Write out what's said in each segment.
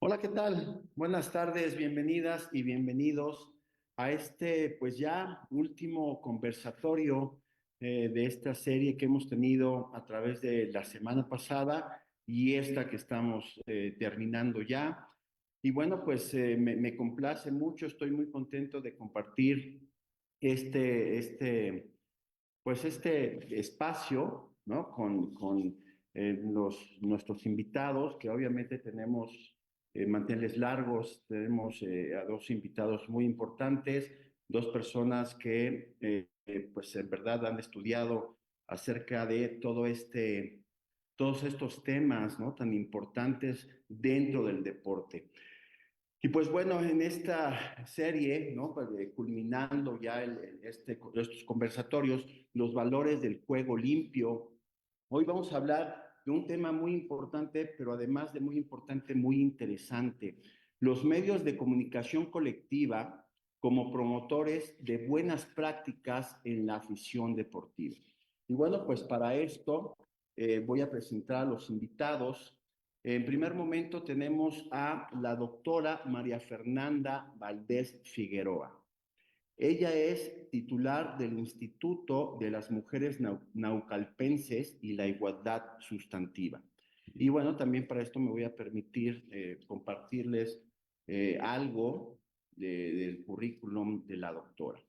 Hola, ¿qué tal? Buenas tardes, bienvenidas y bienvenidos a este, pues ya último conversatorio de esta serie que hemos tenido a través de la semana pasada y esta que estamos terminando ya. Y bueno, pues me complace mucho, estoy muy contento de compartir este, pues este espacio, ¿no? Con nuestros invitados, que obviamente tenemos manteles largos, tenemos a dos invitados muy importantes, dos personas que pues en verdad han estudiado acerca de todos estos temas, ¿no? Tan importantes dentro del deporte. Y pues bueno, en esta serie, ¿no? Pues, culminando ya estos conversatorios, los valores del juego limpio, hoy vamos a hablar de un tema muy importante, pero además de muy importante, muy interesante, los medios de comunicación colectiva como promotores de buenas prácticas en la afición deportiva. Y bueno, pues para esto voy a presentar a los invitados. En primer momento tenemos a la doctora María Fernanda Valdés Figueroa. Ella es titular del Instituto de las Mujeres Naucalpenses y la Igualdad Sustantiva. Y bueno, también para esto me voy a permitir compartirles algo del currículum de la doctora.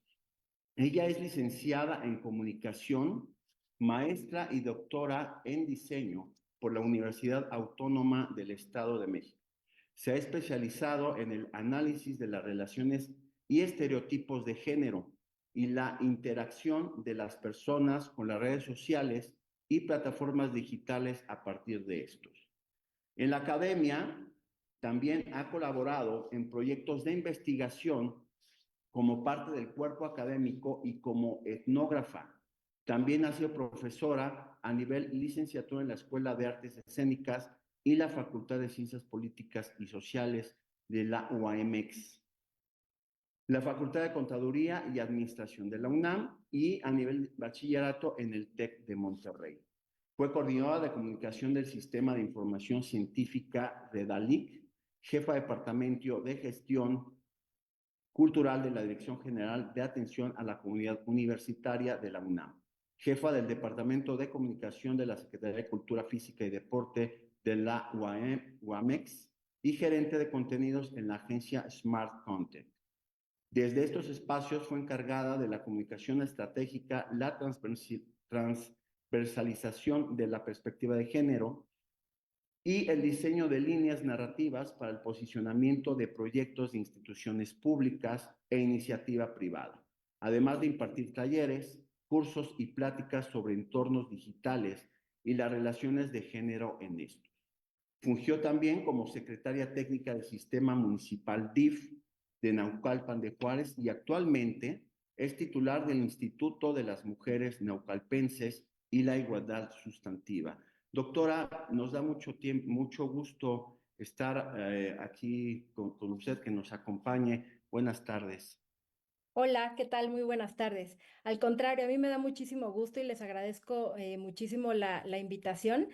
Ella es licenciada en comunicación, maestra y doctora en diseño por la Universidad Autónoma del Estado de México. Se ha especializado en el análisis de las relaciones y estereotipos de género y la interacción de las personas con las redes sociales y plataformas digitales a partir de estos. En la academia también ha colaborado en proyectos de investigación como parte del cuerpo académico y como etnógrafa. También ha sido profesora a nivel licenciatura en la Escuela de Artes Escénicas y la Facultad de Ciencias Políticas y Sociales de la UAMX, la Facultad de Contaduría y Administración de la UNAM y a nivel bachillerato en el TEC de Monterrey. Fue coordinadora de comunicación del Sistema de Información Científica de DALIC, jefa de Departamento de Gestión Cultural de la Dirección General de Atención a la Comunidad Universitaria de la UNAM, jefa del Departamento de Comunicación de la Secretaría de Cultura Física y Deporte de la UAMEX y gerente de contenidos en la agencia Smart Content. Desde estos espacios fue encargada de la comunicación estratégica, la transversalización de la perspectiva de género, y el diseño de líneas narrativas para el posicionamiento de proyectos de instituciones públicas e iniciativa privada, además de impartir talleres, cursos y pláticas sobre entornos digitales y las relaciones de género en estos. Fungió también como secretaria técnica del Sistema Municipal DIF de Naucalpan de Juárez y actualmente es titular del Instituto de las Mujeres Naucalpenses y la Igualdad Sustantiva. Doctora, nos da mucho gusto estar aquí con usted, que nos acompañe. Buenas tardes. Hola, ¿qué tal? Muy buenas tardes. Al contrario, a mí me da muchísimo gusto y les agradezco muchísimo la invitación.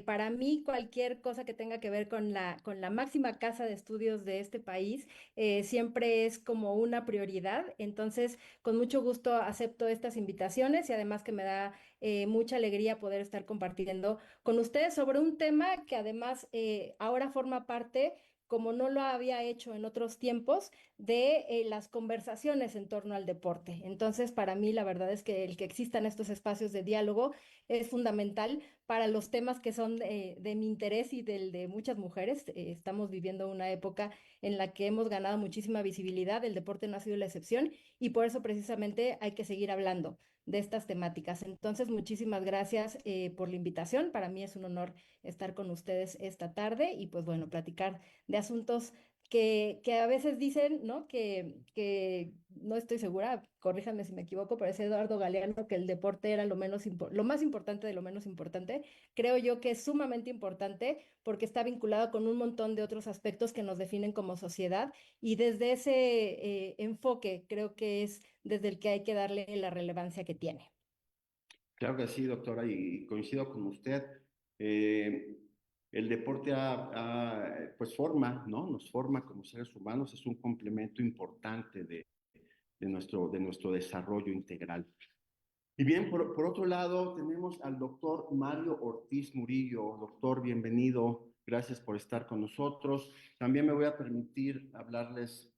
Para mí, cualquier cosa que tenga que ver con la máxima casa de estudios de este país siempre es como una prioridad. Entonces, con mucho gusto acepto estas invitaciones y además que me da mucha alegría poder estar compartiendo con ustedes sobre un tema que además ahora forma parte, como no lo había hecho en otros tiempos, de las conversaciones en torno al deporte. Entonces, para mí, la verdad es que el que existan estos espacios de diálogo es fundamental para los temas que son de mi interés y del de muchas mujeres. Estamos viviendo una época en la que hemos ganado muchísima visibilidad, el deporte no ha sido la excepción y por eso precisamente hay que seguir hablando de estas temáticas. Entonces, muchísimas gracias por la invitación. Para mí es un honor estar con ustedes esta tarde y pues bueno, platicar de asuntos que a veces dicen, ¿no? Que no estoy segura, corríjanme si me equivoco, pero es Eduardo Galeano que el deporte era lo más importante de lo menos importante. Creo yo que es sumamente importante porque está vinculado con un montón de otros aspectos que nos definen como sociedad y desde ese enfoque creo que es desde el que hay que darle la relevancia que tiene. Claro que sí, doctora, y coincido con usted. Eh, el deporte pues forma, ¿no? Nos forma como seres humanos, es un complemento importante de nuestro desarrollo integral. Y bien, por otro lado, tenemos al doctor Mario Ortiz Murillo. Doctor, bienvenido. Gracias por estar con nosotros. También me voy a permitir hablarles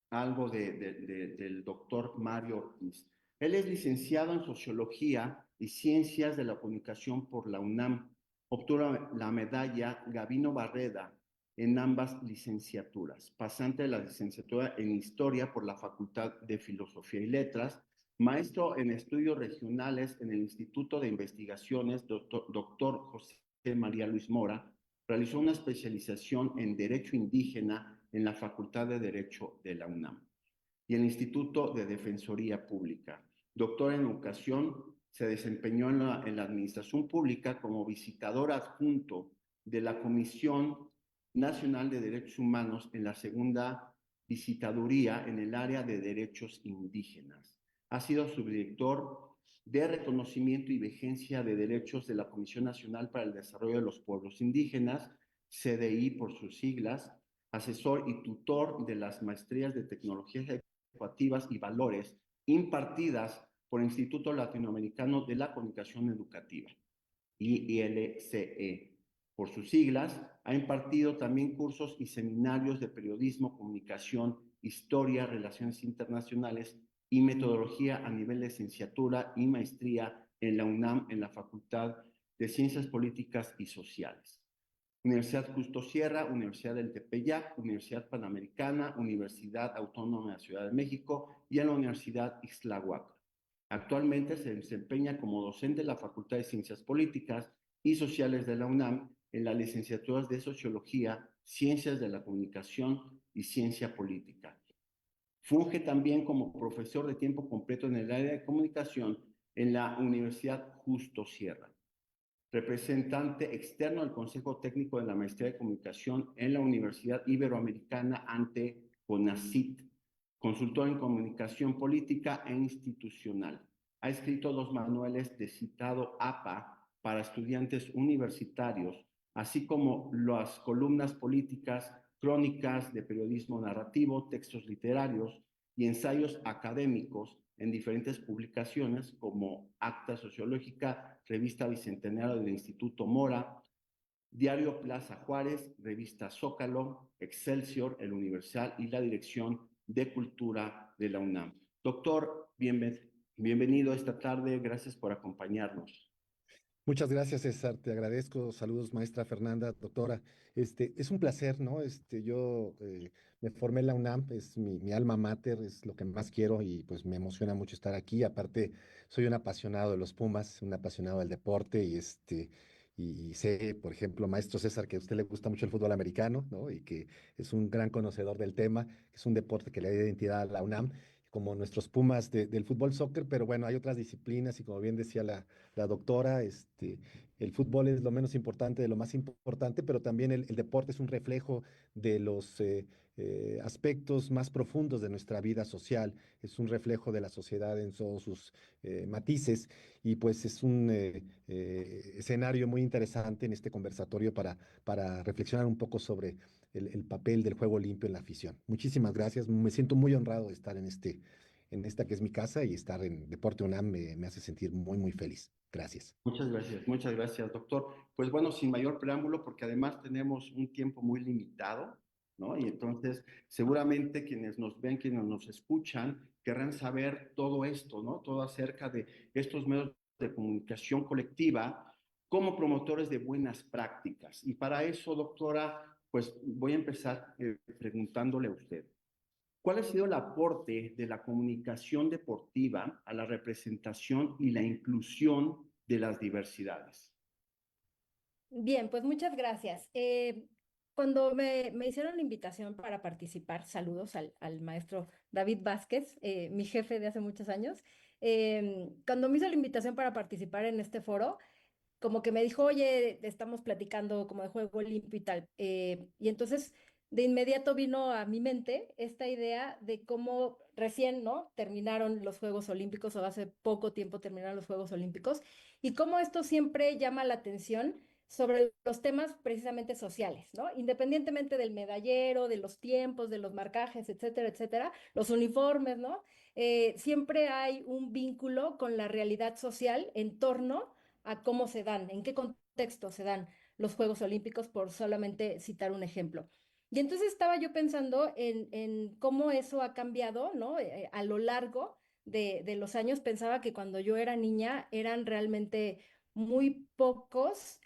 algo del doctor Mario Ortiz. Él es licenciado en Sociología y Ciencias de la Comunicación por la UNAM. Obtuvo la medalla Gavino Barreda en ambas licenciaturas, pasante de la licenciatura en Historia por la Facultad de Filosofía y Letras, maestro en Estudios Regionales en el Instituto de Investigaciones Doctor José María Luis Mora. Realizó una especialización en Derecho Indígena en la Facultad de Derecho de la UNAM y el Instituto de Defensoría Pública. Doctor en Educación, se desempeñó en la Administración Pública como visitador adjunto de la Comisión Nacional de Derechos Humanos en la segunda visitaduría en el área de derechos indígenas. Ha sido subdirector de reconocimiento y vigencia de derechos de la Comisión Nacional para el Desarrollo de los Pueblos Indígenas, CDI por sus siglas, asesor y tutor de las maestrías de tecnologías educativas y valores impartidas por el Instituto Latinoamericano de la Comunicación Educativa, ILCE. Por sus siglas, ha impartido también cursos y seminarios de periodismo, comunicación, historia, relaciones internacionales y metodología a nivel de licenciatura y maestría en la UNAM, en la Facultad de Ciencias Políticas y Sociales. Universidad Justo Sierra, Universidad del Tepeyac, Universidad Panamericana, Universidad Autónoma de la Ciudad de México y en la Universidad Ixtlahuaca. Actualmente se desempeña como docente en la Facultad de Ciencias Políticas y Sociales de la UNAM en las licenciaturas de Sociología, Ciencias de la Comunicación y Ciencia Política. Funge también como profesor de tiempo completo en el área de comunicación en la Universidad Justo Sierra. Representante externo del Consejo Técnico de la Maestría de Comunicación en la Universidad Iberoamericana ante CONACYT, consultor en comunicación política e institucional. Ha escrito 2 manuales de citado APA para estudiantes universitarios, así como las columnas políticas, crónicas de periodismo narrativo, textos literarios y ensayos académicos en diferentes publicaciones como Acta Sociológica, Revista Bicentenario del Instituto Mora, Diario Plaza Juárez, Revista Zócalo, Excelsior, El Universal y la Dirección de Cultura de la UNAM. Doctor, bienvenido esta tarde, gracias por acompañarnos. Muchas gracias, César. Te agradezco. Saludos, maestra Fernanda, doctora. Es un placer, ¿no? Yo me formé en la UNAM, es mi alma mater, es lo que más quiero y pues me emociona mucho estar aquí. Aparte, soy un apasionado de los Pumas, un apasionado del deporte y sé, por ejemplo, maestro César, que a usted le gusta mucho el fútbol americano, ¿no? Y que es un gran conocedor del tema, que es un deporte que le da identidad a la UNAM como nuestros Pumas del fútbol soccer, pero bueno, hay otras disciplinas y como bien decía la doctora, el fútbol es lo menos importante de lo más importante, pero también el deporte es un reflejo de los aspectos más profundos de nuestra vida social, es un reflejo de la sociedad en todos sus matices y pues es un escenario muy interesante en este conversatorio para reflexionar un poco sobre el papel del juego limpio en la afición. Muchísimas gracias, me siento muy honrado de estar en esta que es mi casa y estar en Deporte UNAM me hace sentir muy, muy feliz. Gracias. Muchas gracias, doctor. Pues bueno, sin mayor preámbulo, porque además tenemos un tiempo muy limitado, ¿no? Y entonces, seguramente quienes nos ven, quienes nos escuchan, querrán saber todo esto, ¿no? Todo acerca de estos medios de comunicación colectiva como promotores de buenas prácticas. Y para eso, doctora, pues voy a empezar preguntándole a usted. ¿Cuál ha sido el aporte de la comunicación deportiva a la representación y la inclusión de las diversidades? Bien, pues muchas gracias. Cuando me hicieron la invitación para participar, saludos al maestro David Vázquez, mi jefe de hace muchos años, cuando me hizo la invitación para participar en este foro, como que me dijo, oye, estamos platicando como de juego limpio y tal. Y entonces de inmediato vino a mi mente esta idea de cómo recién, ¿no? Terminaron los Juegos Olímpicos o hace poco tiempo terminaron los Juegos Olímpicos y cómo esto siempre llama la atención, sobre los temas precisamente sociales, ¿no? Independientemente del medallero, de los tiempos, de los marcajes, etcétera, etcétera, los uniformes, ¿no? Siempre hay un vínculo con la realidad social en torno a cómo se dan, en qué contexto se dan los Juegos Olímpicos, por solamente citar un ejemplo. Y entonces estaba yo pensando en cómo eso ha cambiado, ¿no? A lo largo de los años. Pensaba que cuando yo era niña eran realmente muy pocos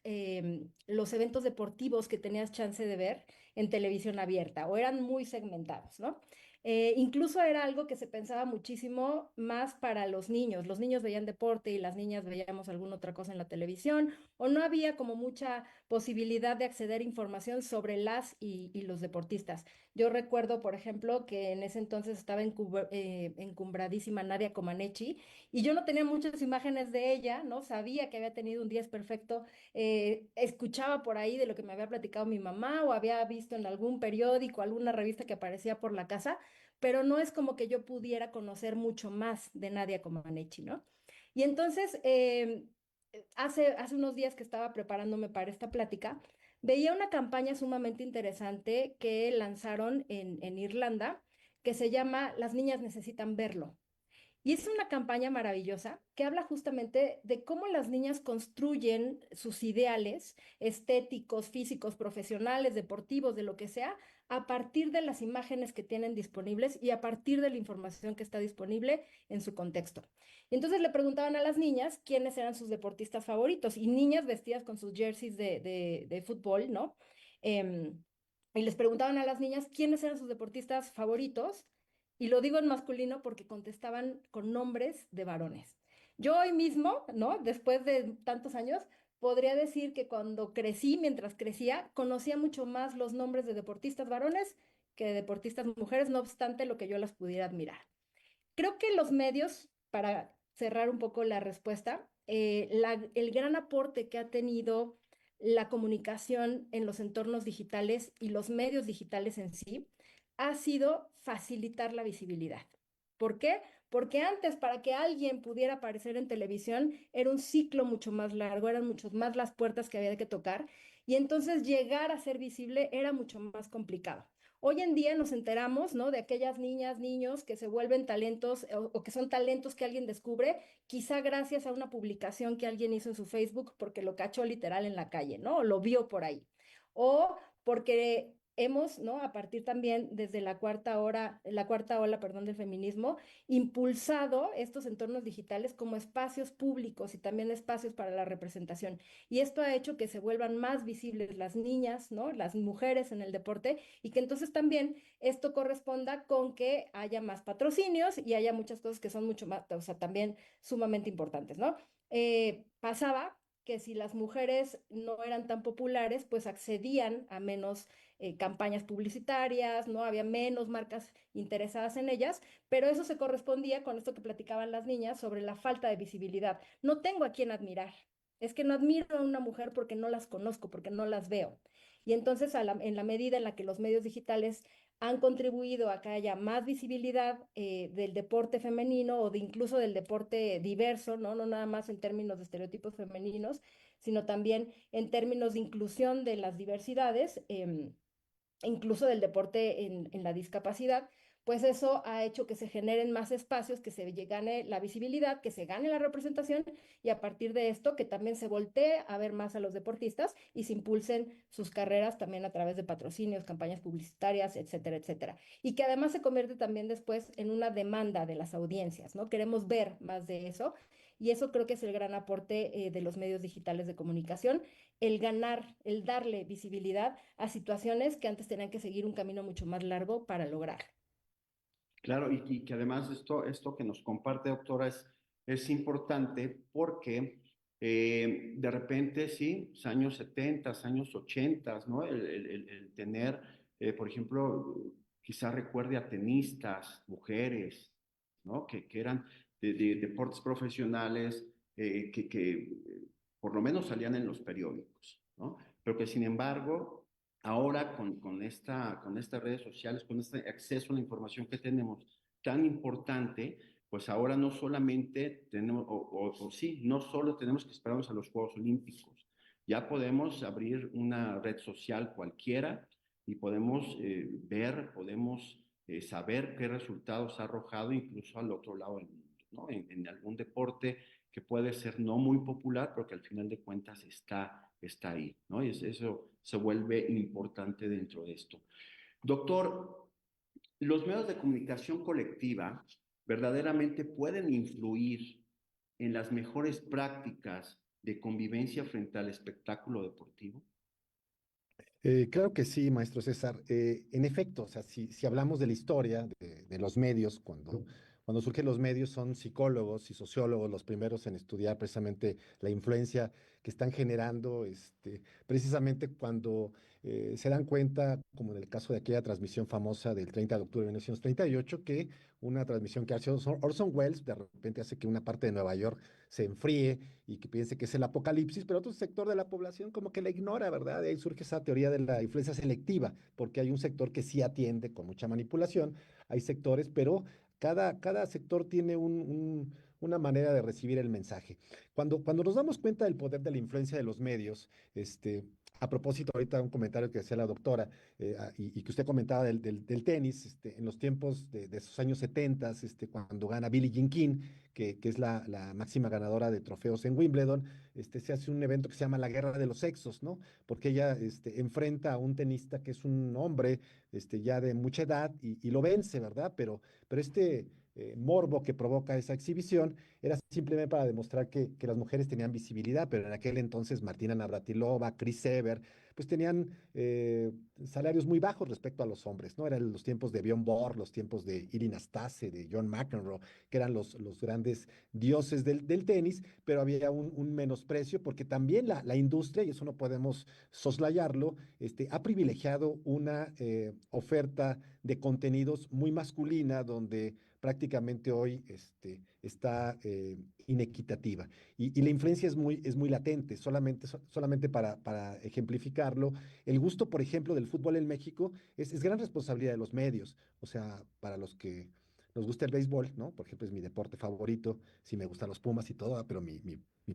los eventos deportivos que tenías chance de ver en televisión abierta o eran muy segmentados, ¿no? Incluso era algo que se pensaba muchísimo más para los niños. Los niños veían deporte y las niñas veíamos alguna otra cosa en la televisión, o no había como mucha posibilidad de acceder a información sobre las y los deportistas. Yo recuerdo, por ejemplo, que en ese entonces estaba encumbradísima Nadia Comaneci y yo no tenía muchas imágenes de ella, ¿no? Sabía que había tenido un 10 perfecto, escuchaba por ahí de lo que me había platicado mi mamá o había visto en algún periódico, alguna revista que aparecía por la casa, pero no es como que yo pudiera conocer mucho más de Nadia Comaneci, ¿no? Y entonces, hace unos días que estaba preparándome para esta plática, veía una campaña sumamente interesante que lanzaron en Irlanda, que se llama Las niñas necesitan verlo. Y es una campaña maravillosa que habla justamente de cómo las niñas construyen sus ideales estéticos, físicos, profesionales, deportivos, de lo que sea, a partir de las imágenes que tienen disponibles y a partir de la información que está disponible en su contexto. Entonces le preguntaban a las niñas quiénes eran sus deportistas favoritos y niñas vestidas con sus jerseys de fútbol, ¿no? Em, y les preguntaban a las niñas quiénes eran sus deportistas favoritos y lo digo en masculino porque contestaban con nombres de varones. Yo hoy mismo, ¿no? Después de tantos años, podría decir que cuando crecí, mientras crecía, conocía mucho más los nombres de deportistas varones que de deportistas mujeres, no obstante lo que yo las pudiera admirar. Creo que los medios, para cerrar un poco la respuesta, el gran aporte que ha tenido la comunicación en los entornos digitales y los medios digitales en sí, ha sido facilitar la visibilidad. ¿Por qué? Porque antes, para que alguien pudiera aparecer en televisión, era un ciclo mucho más largo, eran muchas más las puertas que había que tocar, y entonces llegar a ser visible era mucho más complicado. Hoy en día nos enteramos, ¿no? De aquellas niñas, niños que se vuelven talentos o que son talentos que alguien descubre, quizá gracias a una publicación que alguien hizo en su Facebook porque lo cachó literal en la calle, ¿no? O lo vio por ahí. O porque hemos, ¿no? A partir también desde la cuarta ola, perdón, del feminismo, impulsado estos entornos digitales como espacios públicos y también espacios para la representación. Y esto ha hecho que se vuelvan más visibles las niñas, ¿no? Las mujeres en el deporte y que entonces también esto corresponda con que haya más patrocinios y haya muchas cosas que son mucho más, o sea, también sumamente importantes, ¿no? Pasaba que si las mujeres no eran tan populares, pues accedían a menos campañas publicitarias, ¿no? Había menos marcas interesadas en ellas, pero eso se correspondía con esto que platicaban las niñas sobre la falta de visibilidad. No tengo a quién admirar. Es que no admiro a una mujer porque no las conozco, porque no las veo. Y entonces, en la medida en la que los medios digitales han contribuido a que haya más visibilidad del deporte femenino o de incluso del deporte diverso, ¿no? No nada más en términos de estereotipos femeninos, sino también en términos de inclusión de las diversidades, incluso del deporte en la discapacidad, pues eso ha hecho que se generen más espacios, que se gane la visibilidad, que se gane la representación y a partir de esto que también se voltee a ver más a los deportistas y se impulsen sus carreras también a través de patrocinios, campañas publicitarias, etcétera, etcétera. Y que además se convierte también después en una demanda de las audiencias, ¿no? Queremos ver más de eso y eso creo que es el gran aporte de los medios digitales de comunicación, el ganar, el darle visibilidad a situaciones que antes tenían que seguir un camino mucho más largo para lograr. Claro, y que además esto que nos comparte, doctora, es importante porque de repente, sí, pues, años 70, años 80, ¿no? El tener, por ejemplo, quizás recuerde a tenistas, mujeres, ¿no? Que eran de deportes profesionales, por lo menos salían en los periódicos, ¿no? Pero que sin embargo ahora con estas redes sociales, con este acceso a la información que tenemos tan importante, pues ahora no solamente tenemos, o sí, no solo tenemos que esperarnos a los Juegos Olímpicos, Ya podemos abrir una red social cualquiera y podemos ver, podemos saber qué resultados ha arrojado incluso al otro lado del mundo, ¿no? En algún deporte que puede ser no muy popular, pero que al final de cuentas está ahí, ¿no? Y eso se vuelve importante dentro de esto. Doctor, los medios de comunicación colectiva verdaderamente pueden influir en las mejores prácticas de convivencia frente al espectáculo deportivo. Claro que sí, maestro César. En efecto, o sea, si hablamos de la historia de los medios, cuando surgen los medios son psicólogos y sociólogos los primeros en estudiar precisamente la influencia que están generando, precisamente cuando se dan cuenta, como en el caso de aquella transmisión famosa del 30 de octubre de 1938, que una transmisión que hace Orson Welles de repente hace que una parte de Nueva York se enfríe y que piense que es el apocalipsis, pero otro sector de la población como que la ignora, ¿verdad? De ahí surge esa teoría de la influencia selectiva, porque hay un sector que sí atiende con mucha manipulación, hay sectores, pero cada sector tiene una manera de recibir el mensaje. Cuando nos damos cuenta del poder de la influencia de los medios, a propósito, ahorita un comentario que hacía la doctora y que usted comentaba del tenis, en los tiempos de esos años 70, cuando gana Billie Jean King, que es la máxima ganadora de trofeos en Wimbledon, se hace un evento que se llama la Guerra de los Sexos, ¿no? Porque ella enfrenta a un tenista que es un hombre ya de mucha edad y lo vence, ¿verdad? Pero morbo que provoca esa exhibición era simplemente para demostrar que las mujeres tenían visibilidad, pero en aquel entonces Martina Navratilova, Chris Evert, pues tenían salarios muy bajos respecto a los hombres, ¿no? Eran los tiempos de Bjorn Borg, los tiempos de Irina Stase, de John McEnroe, que eran los grandes dioses del tenis, pero había un menosprecio porque también la industria, y eso no podemos soslayarlo, ha privilegiado una oferta de contenidos muy masculina donde prácticamente hoy está inequitativa. Y la influencia es muy latente, solamente para ejemplificarlo. El gusto, por ejemplo, del fútbol en México es gran responsabilidad de los medios. O sea, para los que nos gusta el béisbol, ¿no? Por ejemplo, es mi deporte favorito, sí me gustan los Pumas y todo, pero mi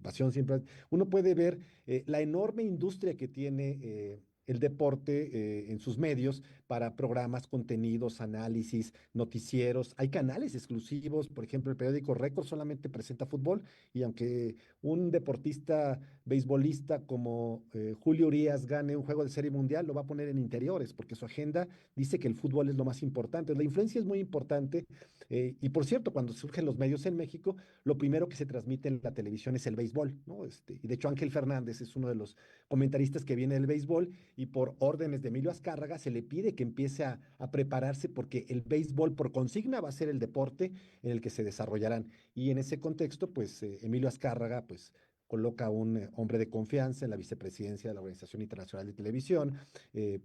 pasión siempre. Uno puede ver la enorme industria que tiene el deporte en sus medios para programas, contenidos, análisis, noticieros. Hay canales exclusivos, por ejemplo, el periódico Récord solamente presenta fútbol y aunque un deportista beisbolista como Julio Urias gane un juego de serie mundial, lo va a poner en interiores porque su agenda dice que el fútbol es lo más importante. La influencia es muy importante y por cierto, cuando surgen los medios en México, lo primero que se transmite en la televisión es el béisbol, ¿no? Y de hecho Ángel Fernández es uno de los comentaristas que viene del béisbol y por órdenes de Emilio Azcárraga se le pide que empiece a prepararse porque el béisbol por consigna va a ser el deporte en el que se desarrollarán. Y en ese contexto, pues Emilio Azcárraga, pues coloca a un hombre de confianza en la vicepresidencia de la Organización Internacional de Televisión,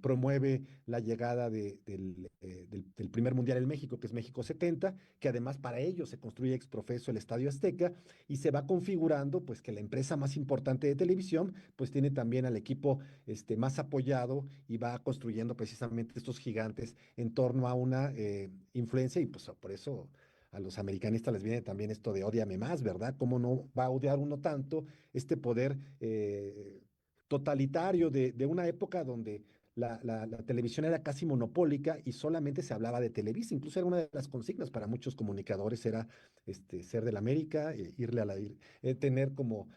promueve la llegada del primer mundial en México, que es México 70, que además para ello se construye ex profeso el Estadio Azteca y se va configurando pues que la empresa más importante de televisión pues tiene también al equipo más apoyado y va construyendo precisamente estos gigantes en torno a una influencia y pues por eso a los americanistas les viene también esto de ódiame más, ¿verdad? ¿Cómo no va a odiar uno tanto este poder totalitario de una época donde la televisión era casi monopólica y solamente se hablaba de Televisa? Incluso era una de las consignas para muchos comunicadores, era ser del América, irle tener como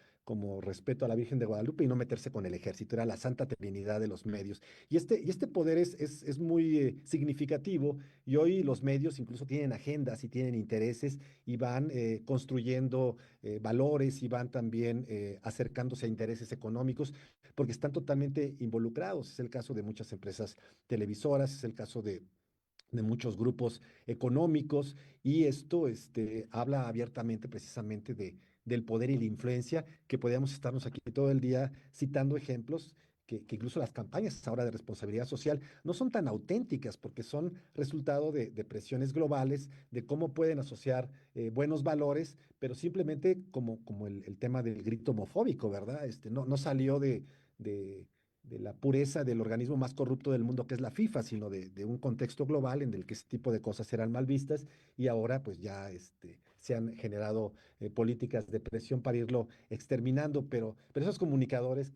respeto a la Virgen de Guadalupe y no meterse con el ejército, era la santa trinidad de los medios. Y este poder es muy significativo y hoy los medios incluso tienen agendas y tienen intereses y van construyendo valores y van también acercándose a intereses económicos porque están totalmente involucrados. Es el caso de muchas empresas televisoras, es el caso de muchos grupos económicos y esto habla abiertamente precisamente del poder y la influencia que podríamos estarnos aquí todo el día citando ejemplos que incluso las campañas ahora de responsabilidad social no son tan auténticas porque son resultado de presiones globales, de cómo pueden asociar buenos valores, pero simplemente como el tema del grito homofóbico, ¿verdad? No salió de de la pureza del organismo más corrupto del mundo, que es la FIFA, sino de un contexto global en el que ese tipo de cosas eran mal vistas y ahora pues ya se han generado políticas de presión para irlo exterminando, pero esos comunicadores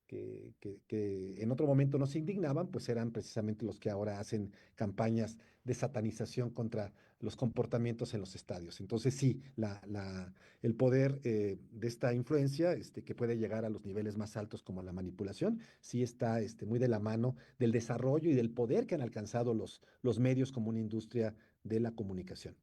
que en otro momento no se indignaban, pues eran precisamente los que ahora hacen campañas de satanización contra los comportamientos en los estadios. Entonces sí, el poder de esta influencia, que puede llegar a los niveles más altos como la manipulación, sí está muy de la mano del desarrollo y del poder que han alcanzado los medios como una industria de la comunicación.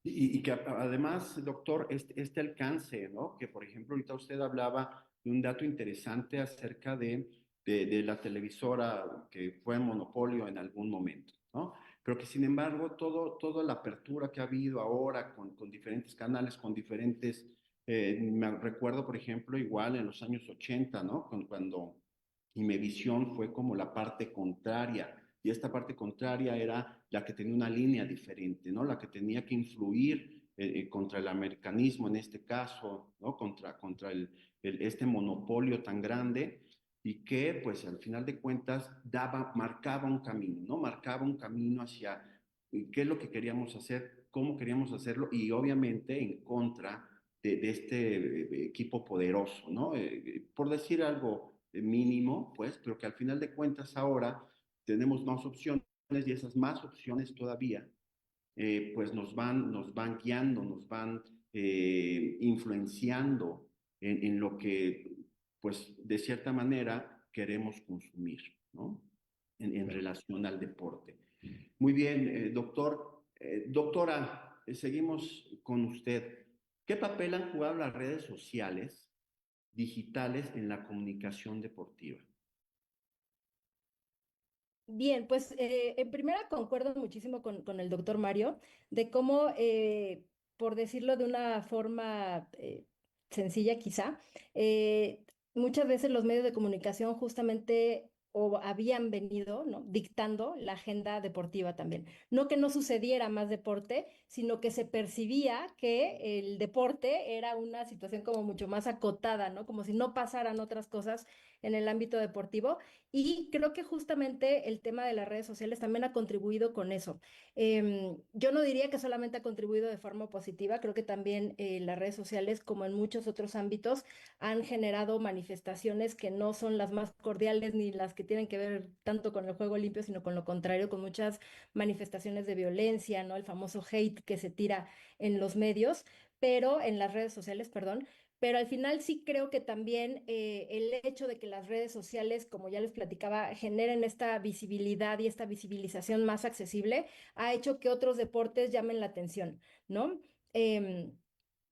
Y que además, doctor, este alcance, ¿no? Que por ejemplo, ahorita usted hablaba de un dato interesante acerca de la televisora que fue monopolio en algún momento, ¿no? Pero que sin embargo, toda la apertura que ha habido ahora con diferentes canales, con diferentes, me recuerdo, por ejemplo, igual en los años 80, ¿no? Cuando Imevisión fue como la parte contraria y esta parte contraria era la que tenía una línea diferente, ¿no? La que tenía que influir contra el americanismo en este caso, ¿no? Contra este monopolio tan grande y que pues al final de cuentas marcaba un camino, ¿no? Marcaba un camino hacia qué es lo que queríamos hacer, cómo queríamos hacerlo y obviamente en contra de este equipo poderoso, ¿no? Por decir algo mínimo, pues, pero que al final de cuentas ahora tenemos más opciones y esas más opciones todavía, pues nos van guiando, nos van influenciando en lo que, pues, de cierta manera queremos consumir, ¿no? En Claro. relación al deporte. Muy bien, doctor. Doctora, seguimos con usted. ¿Qué papel han jugado las redes sociales digitales en la comunicación deportiva? Bien, pues en primera concuerdo muchísimo con el doctor Mario de cómo, por decirlo de una forma sencilla quizá, eh, muchas veces los medios de comunicación justamente o habían venido, ¿no? Dictando la agenda deportiva también. No que no sucediera más deporte, sino que se percibía que el deporte era una situación como mucho más acotada, ¿no? Como si no pasaran otras cosas en el ámbito deportivo. Y creo que justamente el tema de las redes sociales también ha contribuido con eso. Yo no diría que solamente ha contribuido de forma positiva, creo que también las redes sociales, como en muchos otros ámbitos, han generado manifestaciones que no son las más cordiales ni las que tienen que ver tanto con el juego limpio, sino con lo contrario, con muchas manifestaciones de violencia, ¿no? El famoso hate que se tira en los medios, pero en las redes sociales, perdón. Pero al final sí creo que también el hecho de que las redes sociales, como ya les platicaba, generen esta visibilidad y esta visibilización más accesible, ha hecho que otros deportes llamen la atención, ¿no? Em,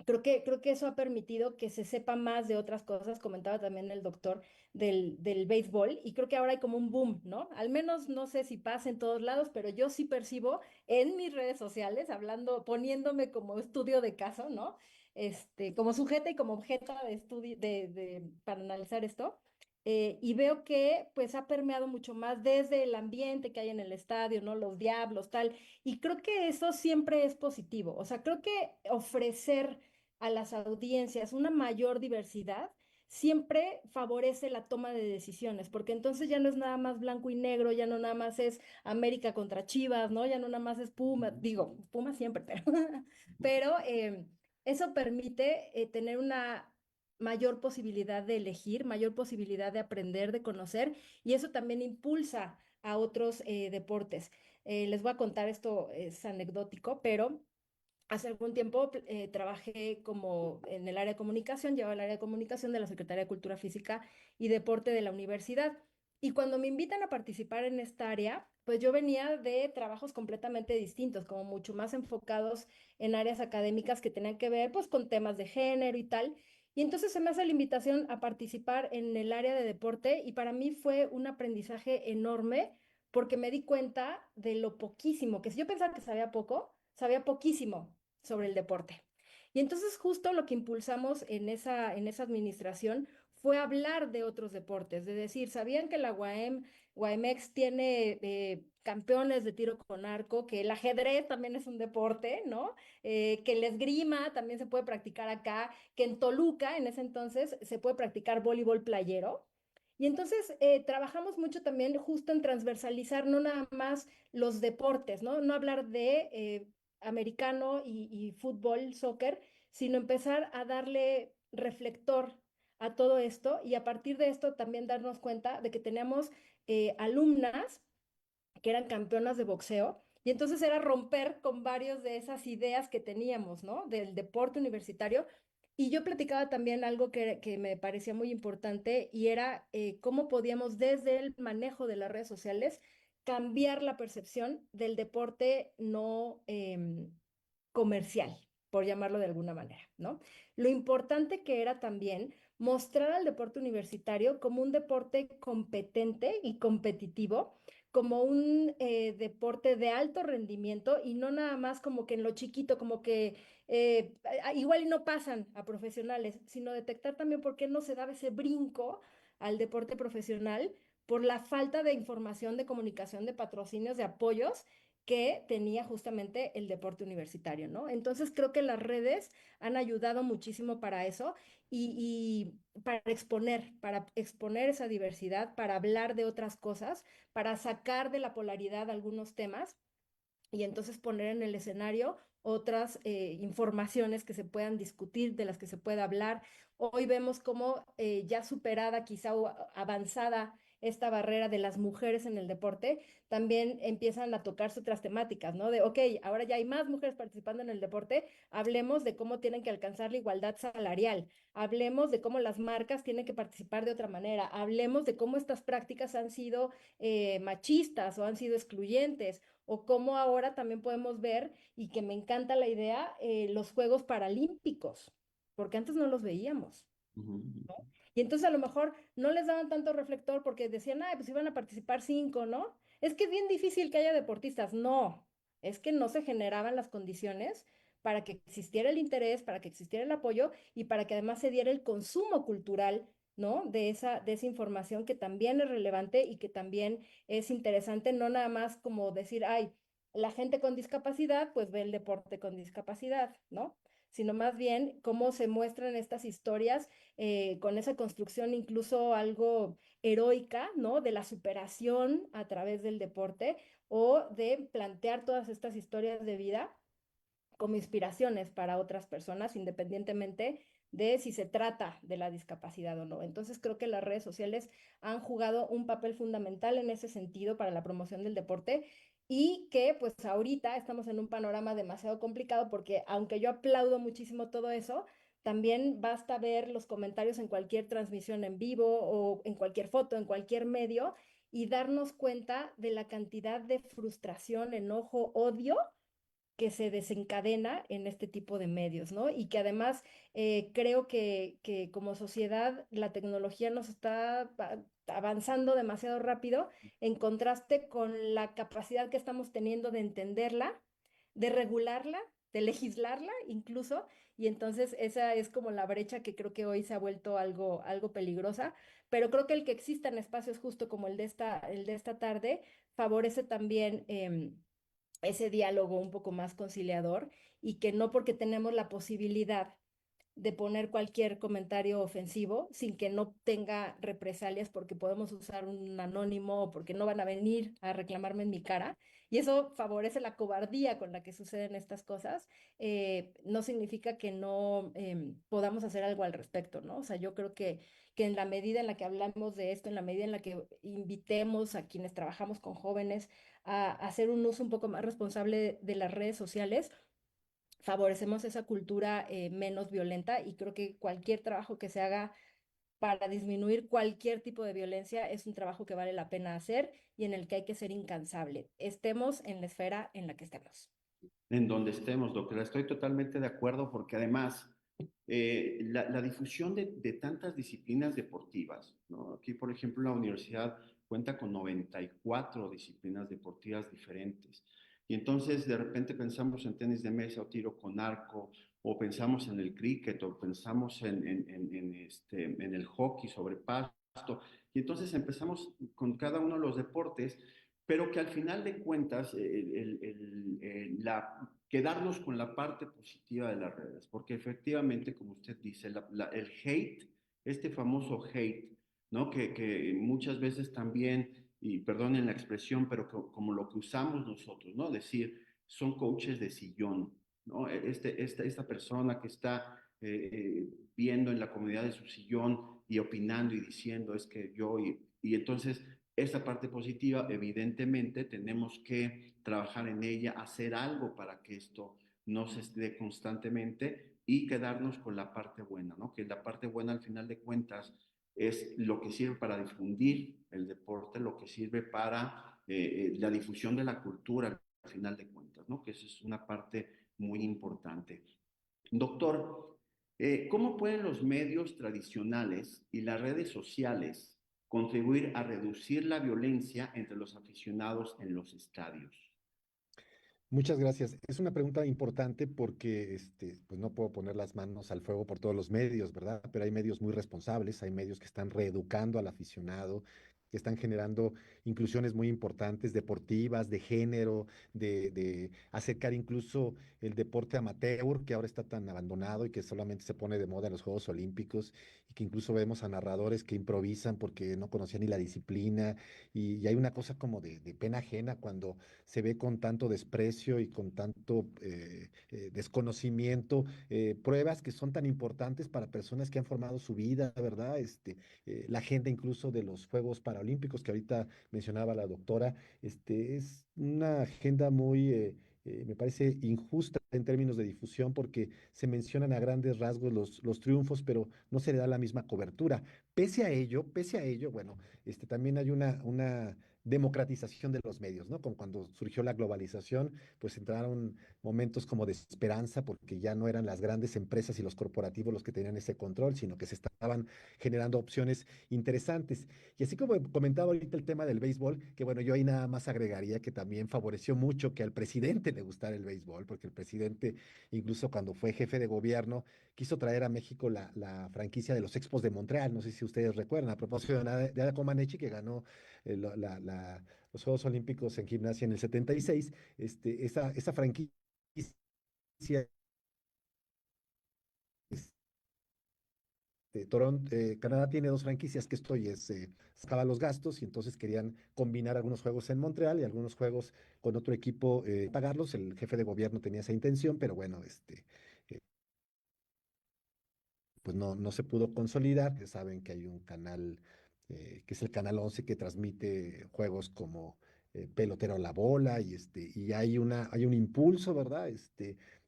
creo que eso ha permitido que se sepa más de otras cosas, comentaba también el doctor del béisbol, y creo que ahora hay como un boom, ¿no? Al menos no sé si pasa en todos lados, pero yo sí percibo en mis redes sociales, hablando, poniéndome como estudio de caso, ¿no? Como sujeta y como objeto de estudio para analizar esto. Y veo que pues ha permeado mucho más desde el ambiente que hay en el estadio, ¿no? Los diablos, tal. Y creo que eso siempre es positivo. O sea, creo que ofrecer a las audiencias una mayor diversidad siempre favorece la toma de decisiones, porque entonces ya no es nada más blanco y negro, ya no nada más es América contra Chivas, ¿no? Ya no nada más es Puma, digo, Puma siempre, pero eso permite tener una mayor posibilidad de elegir, mayor posibilidad de aprender, de conocer, y eso también impulsa a otros deportes. Les voy a contar esto, es anecdótico, pero hace algún tiempo trabajé como en el área de comunicación, llevaba el área de comunicación de la Secretaría de Cultura Física y Deporte de la universidad. Y cuando me invitan a participar en esta área, pues yo venía de trabajos completamente distintos, como mucho más enfocados en áreas académicas que tenían que ver pues con temas de género y tal. Y entonces se me hace la invitación a participar en el área de deporte y para mí fue un aprendizaje enorme porque me di cuenta de lo poquísimo, que si yo pensaba que sabía poco, sabía poquísimo sobre el deporte. Y entonces justo lo que impulsamos en esa administración fue hablar de otros deportes, de decir, ¿sabían que la UAMX tiene campeones de tiro con arco, que el ajedrez también es un deporte, ¿no? Que el esgrima también se puede practicar acá, que en Toluca en ese entonces se puede practicar voleibol playero. Y entonces trabajamos mucho también justo en transversalizar no nada más los deportes, ¿no? No hablar de americano y fútbol, soccer, sino empezar a darle reflector a todo esto y a partir de esto también darnos cuenta de que teníamos alumnas que eran campeonas de boxeo. Y entonces era romper con varias de esas ideas que teníamos, ¿no? Del deporte universitario. Y yo platicaba también algo que me parecía muy importante y era cómo podíamos desde el manejo de las redes sociales cambiar la percepción del deporte no comercial, por llamarlo de alguna manera, ¿no? Lo importante que era también mostrar al deporte universitario como un deporte competente y competitivo, como un deporte de alto rendimiento y no nada más como que en lo chiquito, como que igual y no pasan a profesionales, sino detectar también por qué no se daba ese brinco al deporte profesional por la falta de información, de comunicación, de patrocinios, de apoyos que tenía justamente el deporte universitario, ¿no? Entonces creo que las redes han ayudado muchísimo para eso y para exponer esa diversidad, para hablar de otras cosas, para sacar de la polaridad algunos temas y entonces poner en el escenario otras informaciones que se puedan discutir, de las que se pueda hablar. Hoy vemos cómo ya superada quizá o avanzada esta barrera de las mujeres en el deporte, también empiezan a tocarse otras temáticas, ¿no? De, ok, ahora ya hay más mujeres participando en el deporte, hablemos de cómo tienen que alcanzar la igualdad salarial, hablemos de cómo las marcas tienen que participar de otra manera, hablemos de cómo estas prácticas han sido machistas o han sido excluyentes o cómo ahora también podemos ver, y que me encanta la idea, los Juegos Paralímpicos, porque antes no los veíamos. Ujú. Y entonces a lo mejor no les daban tanto reflector porque decían, ay, pues iban a participar cinco, ¿no? Es que es bien difícil que haya deportistas. No, es que no se generaban las condiciones para que existiera el interés, para que existiera el apoyo y para que además se diera el consumo cultural, ¿no? De esa información que también es relevante y que también es interesante, no nada más como decir, ay, la gente con discapacidad, pues ve el deporte con discapacidad, ¿no? Sino más bien cómo se muestran estas historias con esa construcción incluso algo heroica, ¿no? De la superación a través del deporte o de plantear todas estas historias de vida como inspiraciones para otras personas, independientemente de si se trata de la discapacidad o no. Entonces creo que las redes sociales han jugado un papel fundamental en ese sentido para la promoción del deporte y que pues ahorita estamos en un panorama demasiado complicado porque aunque yo aplaudo muchísimo todo eso, también basta ver los comentarios en cualquier transmisión en vivo o en cualquier foto, en cualquier medio y darnos cuenta de la cantidad de frustración, enojo, odio que se desencadena en este tipo de medios, ¿no? Y que además creo que como sociedad la tecnología nos está avanzando demasiado rápido en contraste con la capacidad que estamos teniendo de entenderla, de regularla, de legislarla incluso, y entonces esa es como la brecha que creo que hoy se ha vuelto algo peligrosa, pero creo que el que existan espacios justo como el de esta tarde favorece también ese diálogo un poco más conciliador y que no porque tenemos la posibilidad de poner cualquier comentario ofensivo sin que no tenga represalias porque podemos usar un anónimo o porque no van a venir a reclamarme en mi cara. Y eso favorece la cobardía con la que suceden estas cosas. No significa que no podamos hacer algo al respecto, ¿no? O sea, yo creo que en la medida en la que hablamos de esto, en la medida en la que invitemos a quienes trabajamos con jóvenes a hacer un uso un poco más responsable de las redes sociales, favorecemos esa cultura menos violenta y creo que cualquier trabajo que se haga para disminuir cualquier tipo de violencia es un trabajo que vale la pena hacer y en el que hay que ser incansable, estemos en la esfera en la que estemos. En donde estemos, doctora. Estoy totalmente de acuerdo porque además la difusión de tantas disciplinas deportivas, ¿no? Aquí, por ejemplo, la universidad cuenta con 94 disciplinas deportivas diferentes. Y entonces de repente pensamos en tenis de mesa o tiro con arco, o pensamos en el cricket, o pensamos en el hockey sobre pasto. Y entonces empezamos con cada uno de los deportes pero que al final de cuentas, quedarnos con la parte positiva de las redes, porque efectivamente, como usted dice, el hate, este famoso hate, ¿no? Que muchas veces también, y perdonen la expresión, pero como lo que usamos nosotros, ¿no? Decir, son coaches de sillón, ¿no? Esta persona que está viendo en la comodidad de su sillón y opinando y diciendo es que yo, y entonces esa parte positiva, evidentemente, tenemos que trabajar en ella, hacer algo para que esto no se esté constantemente y quedarnos con la parte buena, ¿no? Que la parte buena al final de cuentas es lo que sirve para difundir el deporte, lo que sirve para la difusión de la cultura al final de cuentas, ¿no? Que esa es una parte muy importante. Doctor, ¿cómo pueden los medios tradicionales y las redes sociales contribuir a reducir la violencia entre los aficionados en los estadios? Muchas gracias. Es una pregunta importante porque pues no puedo poner las manos al fuego por todos los medios, ¿verdad? Pero hay medios muy responsables, hay medios que están reeducando al aficionado, que están generando inclusiones muy importantes, deportivas, de género, de acercar incluso el deporte amateur, que ahora está tan abandonado y que solamente se pone de moda en los Juegos Olímpicos, y que incluso vemos a narradores que improvisan porque no conocían ni la disciplina, y hay una cosa como de pena ajena cuando se ve con tanto desprecio y con tanto desconocimiento, pruebas que son tan importantes para personas que han formado su vida, ¿verdad? La agenda incluso de los Juegos Paralímpicos que ahorita mencionaba la doctora, es una agenda muy, me parece injusta en términos de difusión porque se mencionan a grandes rasgos los triunfos, pero no se le da la misma cobertura. Pese a ello, bueno, también hay una democratización de los medios, ¿no? Como cuando surgió la globalización, pues entraron momentos como de esperanza, porque ya no eran las grandes empresas y los corporativos los que tenían ese control, sino que se estaban generando opciones interesantes. Y así como comentaba ahorita el tema del béisbol, que bueno, yo ahí nada más agregaría que también favoreció mucho que al presidente le gustara el béisbol, porque el presidente, incluso cuando fue jefe de gobierno, quiso traer a México la franquicia de los Expos de Montreal, no sé si ustedes recuerdan, a propósito de Ada Comaneci, que ganó los Juegos Olímpicos en gimnasia en el 76, esa franquicia, Canadá tiene dos franquicias que sacaba los gastos y entonces querían combinar algunos juegos en Montreal y algunos juegos con otro equipo, pagarlos. El jefe de gobierno tenía esa intención, pero bueno, eh, pues no se pudo consolidar. Ya saben que hay un canal, que es el Canal 11, que transmite juegos como Pelotero a la Bola, y hay un impulso, ¿verdad?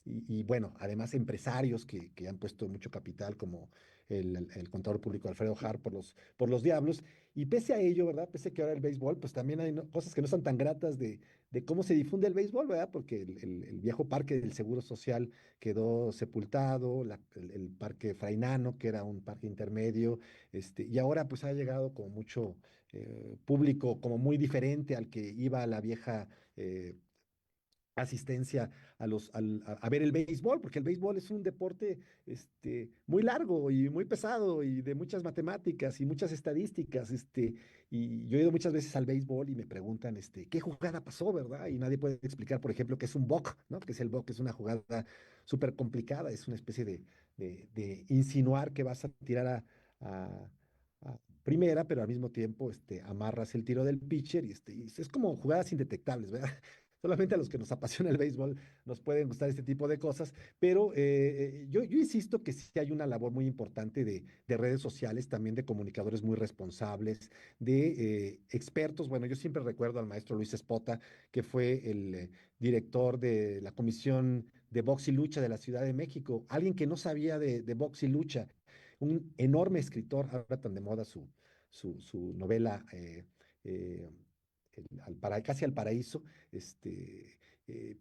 Y bueno, además empresarios que han puesto mucho capital, como el contador público Alfredo Har por los Diablos. Y pese a ello, ¿verdad? Pese a que ahora el béisbol, pues también hay cosas que no son tan gratas de cómo se difunde el béisbol, ¿verdad? Porque el viejo parque del Seguro Social quedó sepultado, el Parque Frainano, que era un parque intermedio, y ahora pues ha llegado como mucho público, como muy diferente al que iba a la vieja asistencia a ver el béisbol, porque el béisbol es un deporte muy largo y muy pesado y de muchas matemáticas y muchas estadísticas, y yo he ido muchas veces al béisbol y me preguntan, ¿qué jugada pasó, verdad? Y nadie puede explicar, por ejemplo, qué es un balk, ¿no? Que es el balk, es una jugada súper complicada, es una especie de insinuar que vas a tirar a- a primera, pero al mismo tiempo amarras el tiro del pitcher y es como jugadas indetectables, ¿verdad? Solamente a los que nos apasiona el béisbol nos pueden gustar este tipo de cosas, pero yo insisto que sí hay una labor muy importante de redes sociales, también de comunicadores muy responsables, de expertos. Bueno, yo siempre recuerdo al maestro Luis Espota, que fue el director de la Comisión de Box y Lucha de la Ciudad de México, alguien que no sabía de box y lucha, un enorme escritor, ahora tan de moda su novela. Eh, Casi al paraíso,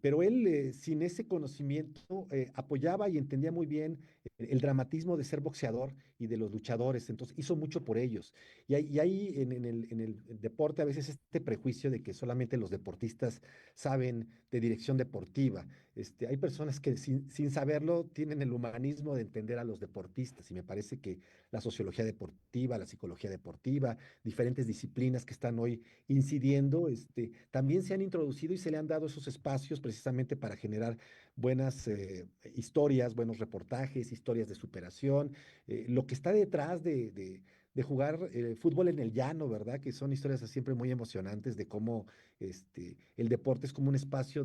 pero él, sin ese conocimiento, apoyaba y entendía muy bien el dramatismo de ser boxeador y de los luchadores, entonces hizo mucho por ellos. Y hay en el deporte a veces este prejuicio de que solamente los deportistas saben de dirección deportiva. Hay personas que sin saberlo tienen el humanismo de entender a los deportistas, y me parece que la sociología deportiva, la psicología deportiva, diferentes disciplinas que están hoy incidiendo, también se han introducido y se le han dado esos espacios precisamente para generar buenas historias, buenos reportajes, historias de superación, lo que está detrás de jugar fútbol en el llano, ¿verdad? Que son historias siempre muy emocionantes de cómo el deporte es como un espacio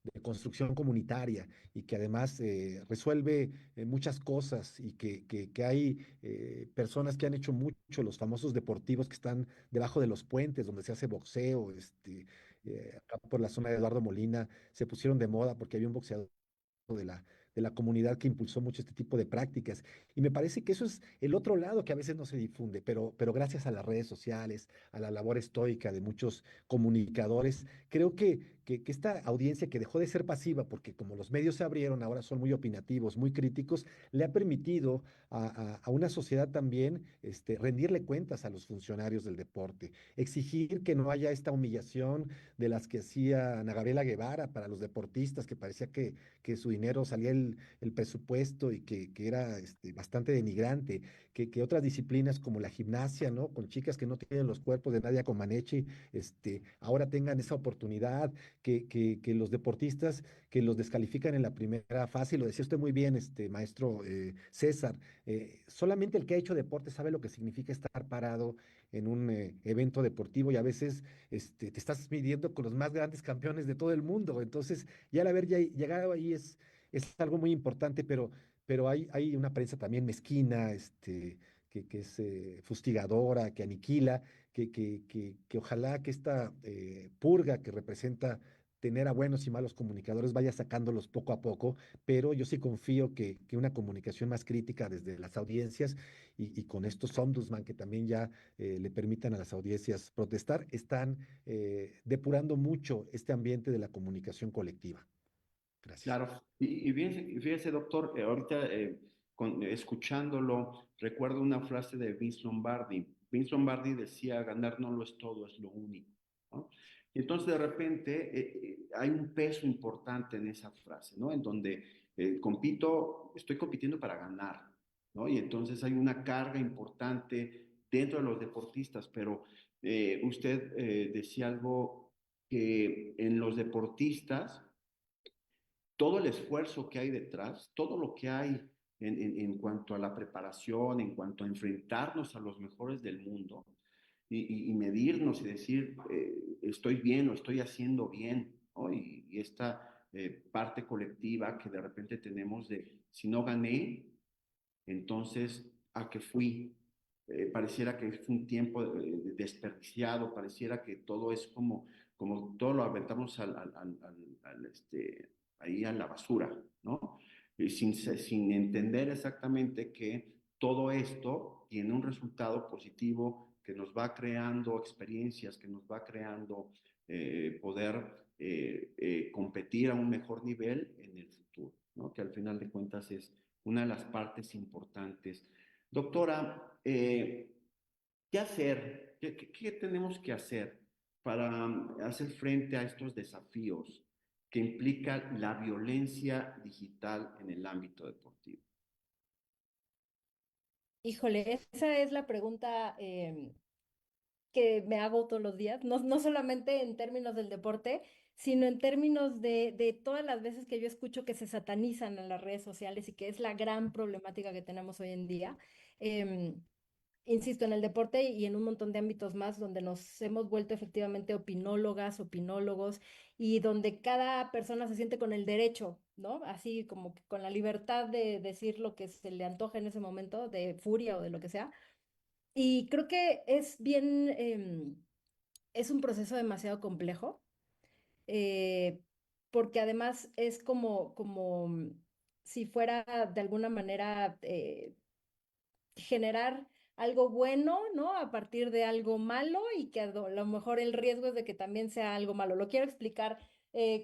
de construcción comunitaria y que además resuelve muchas cosas y que hay personas que han hecho mucho, los famosos deportivos que están debajo de los puentes donde se hace boxeo, acá por la zona de Eduardo Molina se pusieron de moda porque había un boxeador de de la comunidad que impulsó mucho este tipo de prácticas. Y me parece que eso es el otro lado que a veces no se difunde, pero gracias a las redes sociales, a la labor estoica de muchos comunicadores, creo que esta audiencia que dejó de ser pasiva, porque como los medios se abrieron, ahora son muy opinativos, muy críticos, le ha permitido a una sociedad también rendirle cuentas a los funcionarios del deporte, exigir que no haya esta humillación de las que hacía Ana Gabriela Guevara para los deportistas, que parecía que su dinero salía el presupuesto y que era bastante denigrante, que otras disciplinas como la gimnasia, ¿no? Con chicas que no tienen los cuerpos de Nadia Comaneci, ahora tengan esa oportunidad, que los deportistas que los descalifican en la primera fase, y lo decía usted muy bien, maestro César, solamente el que ha hecho deporte sabe lo que significa estar parado en un evento deportivo y a veces te estás midiendo con los más grandes campeones de todo el mundo. Entonces, ya al haber ya llegado ahí es algo muy importante, pero hay una prensa también mezquina, que es fustigadora, que aniquila, que ojalá que esta purga que representa tener a buenos y malos comunicadores vaya sacándolos poco a poco, pero yo sí confío que una comunicación más crítica desde las audiencias y con estos ombudsman que también ya le permitan a las audiencias protestar, están depurando mucho este ambiente de la comunicación colectiva. Gracias. Claro, y fíjese, doctor, ahorita escuchándolo, recuerdo una frase de Vince Lombardi. Vince Lombardi decía, ganar no lo es todo, es lo único, ¿no? Y entonces de repente hay un peso importante en esa frase, ¿no? En donde estoy compitiendo para ganar, ¿no? Y entonces hay una carga importante dentro de los deportistas, pero usted decía algo que en los deportistas todo el esfuerzo que hay detrás, todo lo que hay en cuanto a la preparación, en cuanto a enfrentarnos a los mejores del mundo y medirnos y decir, estoy bien o estoy haciendo bien, ¿no? Y esta parte colectiva que de repente tenemos de, si no gané, entonces, ¿a qué fui? Pareciera que es un tiempo desperdiciado, pareciera que todo es como todo lo aventamos ahí a la basura, ¿no? Y sin entender exactamente que todo esto tiene un resultado positivo que nos va creando experiencias, que nos va creando poder competir a un mejor nivel en el futuro, ¿no? Que al final de cuentas es una de las partes importantes. Doctora, ¿qué hacer? ¿Qué tenemos que hacer para hacer frente a estos desafíos que implica la violencia digital en el ámbito deportivo? Híjole, esa es la pregunta que me hago todos los días, no solamente en términos del deporte, sino en términos de todas las veces que yo escucho que se satanizan en las redes sociales y que es la gran problemática que tenemos hoy en día. Em, Insisto, en el deporte y en un montón de ámbitos más donde nos hemos vuelto efectivamente opinólogas, opinólogos, y donde cada persona se siente con el derecho, ¿no? Así como que con la libertad de decir lo que se le antoja en ese momento, de furia o de lo que sea. Y creo que es bien, es un proceso demasiado complejo, eh, porque además es como si fuera de alguna manera generar algo bueno, ¿no? A partir de algo malo y que a lo mejor el riesgo es de que también sea algo malo. Lo quiero explicar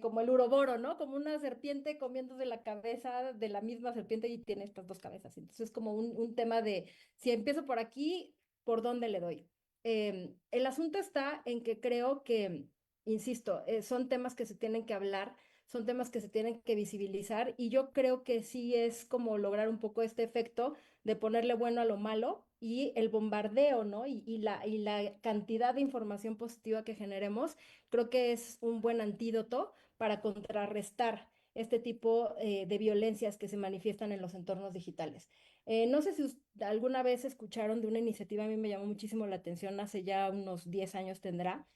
como el uroboro, ¿no? Como una serpiente comiéndose la cabeza de la misma serpiente y tiene estas dos cabezas. Entonces es como un tema de, si empiezo por aquí, ¿por dónde le doy? El asunto está en que creo que, insisto, son temas que se tienen que hablar, son temas que se tienen que visibilizar y yo creo que sí es como lograr un poco este efecto de ponerle bueno a lo malo y el bombardeo, ¿no? Y la cantidad de información positiva que generemos, creo que es un buen antídoto para contrarrestar este tipo de violencias que se manifiestan en los entornos digitales. No sé si alguna vez escucharon de una iniciativa, a mí me llamó muchísimo la atención, hace ya unos 10 años tendrá,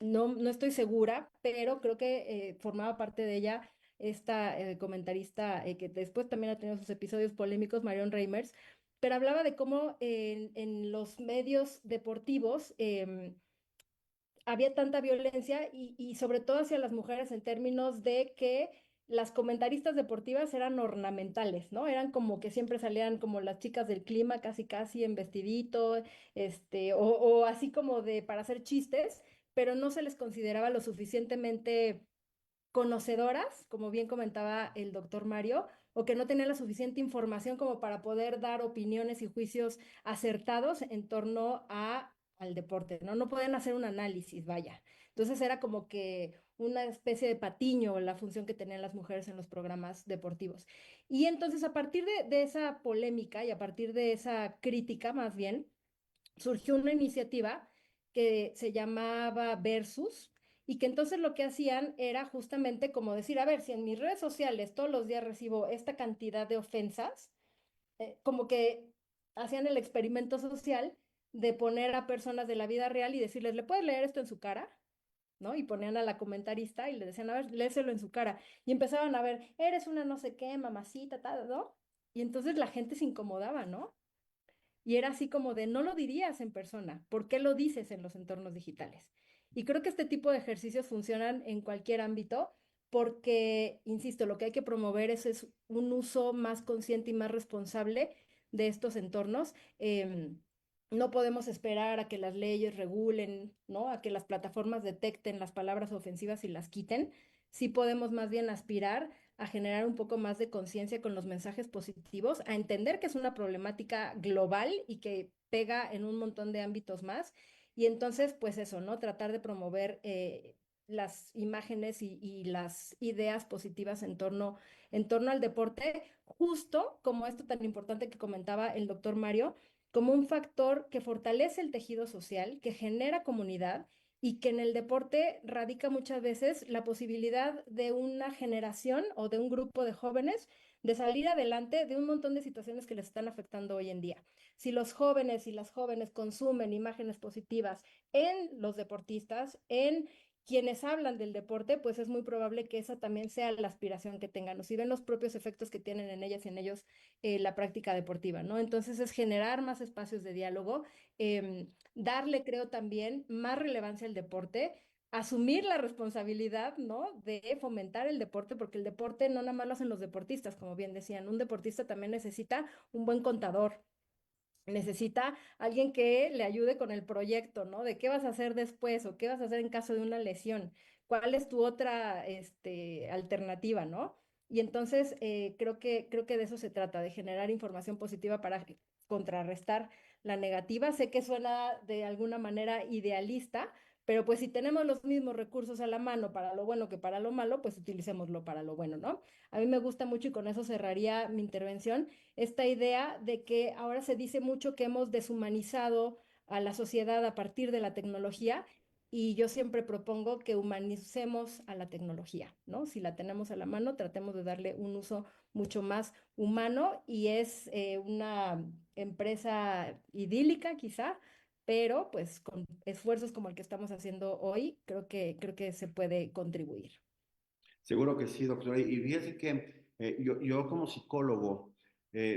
no estoy segura, pero creo que formaba parte de ella esta comentarista que después también ha tenido sus episodios polémicos, Marion Reimers, pero hablaba de cómo en los medios deportivos había tanta violencia y sobre todo hacia las mujeres en términos de que las comentaristas deportivas eran ornamentales, ¿no? Eran como que siempre salían como las chicas del clima, casi casi en vestidito, o así como de para hacer chistes, pero no se les consideraba lo suficientemente conocedoras, como bien comentaba el doctor Mario, o que no tenían la suficiente información como para poder dar opiniones y juicios acertados en torno al deporte, ¿no? No podían hacer un análisis, vaya. Entonces era como que una especie de patiño la función que tenían las mujeres en los programas deportivos. Y entonces a partir de esa polémica y a partir de esa crítica más bien, surgió una iniciativa que se llamaba Versus y que entonces lo que hacían era justamente como decir, a ver, si en mis redes sociales todos los días recibo esta cantidad de ofensas, como que hacían el experimento social de poner a personas de la vida real y decirles, ¿le puedes leer esto en su cara? ¿No? Y ponían a la comentarista y le decían, a ver, léeselo en su cara. Y empezaban a ver, eres una no sé qué, mamacita, tal, ¿no? Y entonces la gente se incomodaba, ¿no? Y era así como de, no lo dirías en persona, ¿por qué lo dices en los entornos digitales? Y creo que este tipo de ejercicios funcionan en cualquier ámbito porque, insisto, lo que hay que promover es un uso más consciente y más responsable de estos entornos. No podemos esperar a que las leyes regulen, ¿no? A que las plataformas detecten las palabras ofensivas y las quiten. Sí podemos más bien aspirar a generar un poco más de conciencia con los mensajes positivos, a entender que es una problemática global y que pega en un montón de ámbitos más. Y entonces, pues eso, ¿no? Tratar de promover las imágenes y las ideas positivas en torno al deporte, justo como esto tan importante que comentaba el doctor Mario, como un factor que fortalece el tejido social, que genera comunidad y que en el deporte radica muchas veces la posibilidad de una generación o de un grupo de jóvenes de salir adelante de un montón de situaciones que les están afectando hoy en día. Si los jóvenes y las jóvenes consumen imágenes positivas en los deportistas, en quienes hablan del deporte, pues es muy probable que esa también sea la aspiración que tengan, o si ven los propios efectos que tienen en ellas y en ellos la práctica deportiva, ¿no? Entonces es generar más espacios de diálogo, darle, creo, también más relevancia al deporte, asumir la responsabilidad, ¿no? De fomentar el deporte, porque el deporte no nada más lo hacen los deportistas, como bien decían, un deportista también necesita un buen contador, necesita alguien que le ayude con el proyecto, ¿no? De qué vas a hacer después o qué vas a hacer en caso de una lesión, cuál es tu otra, alternativa, ¿no? Y entonces creo que de eso se trata, de generar información positiva para contrarrestar la negativa. Sé que suena de alguna manera idealista, pero pues si tenemos los mismos recursos a la mano para lo bueno que para lo malo, pues utilicémoslo para lo bueno, ¿no? A mí me gusta mucho y con eso cerraría mi intervención esta idea de que ahora se dice mucho que hemos deshumanizado a la sociedad a partir de la tecnología y yo siempre propongo que humanicemos a la tecnología, ¿no? Si la tenemos a la mano, tratemos de darle un uso mucho más humano y es una empresa idílica quizá, pero pues con esfuerzos como el que estamos haciendo hoy, creo que se puede contribuir. Seguro que sí, doctora. Y fíjese que yo como psicólogo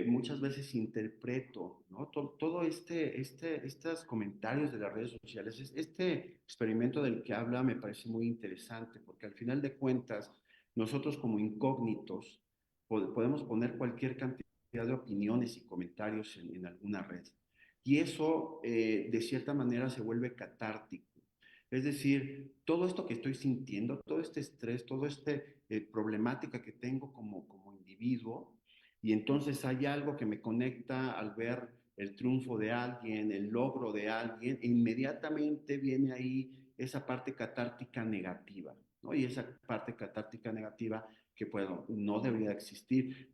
muchas veces interpreto, ¿no? Todo estos comentarios de las redes sociales, este experimento del que habla me parece muy interesante, porque al final de cuentas, nosotros como incógnitos podemos poner cualquier cantidad de opiniones y comentarios en alguna red. Y eso, de cierta manera, se vuelve catártico. Es decir, todo esto que estoy sintiendo, todo este estrés, toda esta problemática que tengo como individuo, y entonces hay algo que me conecta al ver el triunfo de alguien, el logro de alguien, e inmediatamente viene ahí esa parte catártica negativa, ¿no? Y esa parte catártica negativa que, bueno, no debería existir.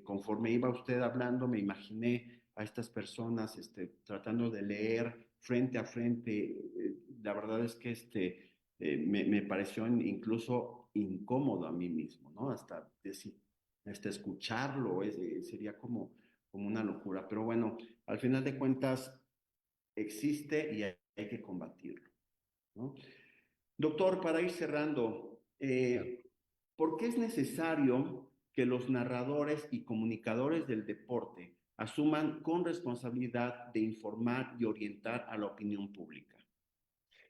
Conforme iba usted hablando, me imaginé a estas personas tratando de leer frente a frente. La verdad es que me pareció incluso incómodo a mí mismo, ¿no? Hasta decir, hasta escucharlo sería como una locura. Pero bueno, al final de cuentas existe y hay que combatirlo. ¿no? Doctor, para ir cerrando, Claro. ¿por qué es necesario que los narradores y comunicadores del deporte asuman con responsabilidad de informar y orientar a la opinión pública?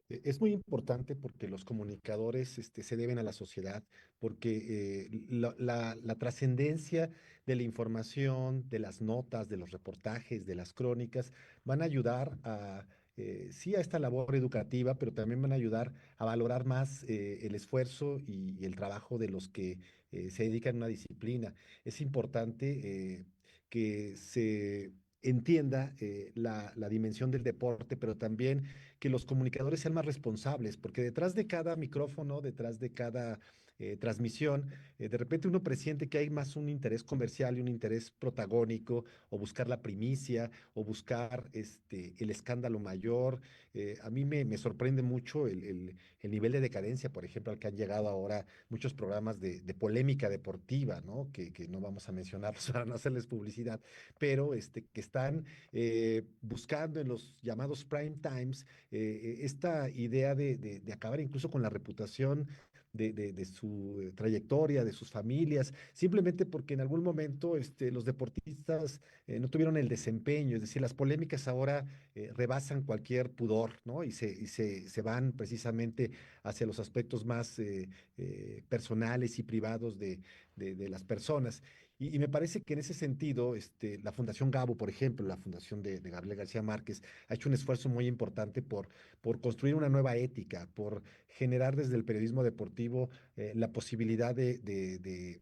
Es muy importante porque los comunicadores se deben a la sociedad, porque la trascendencia de la información, de las notas, de los reportajes, de las crónicas, van a ayudar sí, a esta labor educativa, pero también van a ayudar a valorar más el esfuerzo y el trabajo de los que se dedican a una disciplina. Es importante que se entienda la dimensión del deporte, pero también que los comunicadores sean más responsables, porque detrás de cada micrófono, detrás de cada transmisión, de repente uno presiente que hay más un interés comercial y un interés protagónico, o buscar la primicia, o buscar el escándalo mayor. A mí me sorprende mucho el nivel de decadencia, por ejemplo, al que han llegado ahora muchos programas de polémica deportiva, ¿no? Que no vamos a mencionarlos para no hacerles publicidad, pero que están buscando en los llamados prime times esta idea de acabar incluso con la reputación de su trayectoria, de sus familias, simplemente porque en algún momento los deportistas no tuvieron el desempeño, es decir, las polémicas ahora rebasan cualquier pudor, ¿no? Se van precisamente hacia los aspectos más personales y privados de las personas. Y me parece que en ese sentido, la Fundación Gabo, por ejemplo, la Fundación de Gabriel García Márquez, ha hecho un esfuerzo muy importante por construir una nueva ética, por generar desde el periodismo deportivo la posibilidad de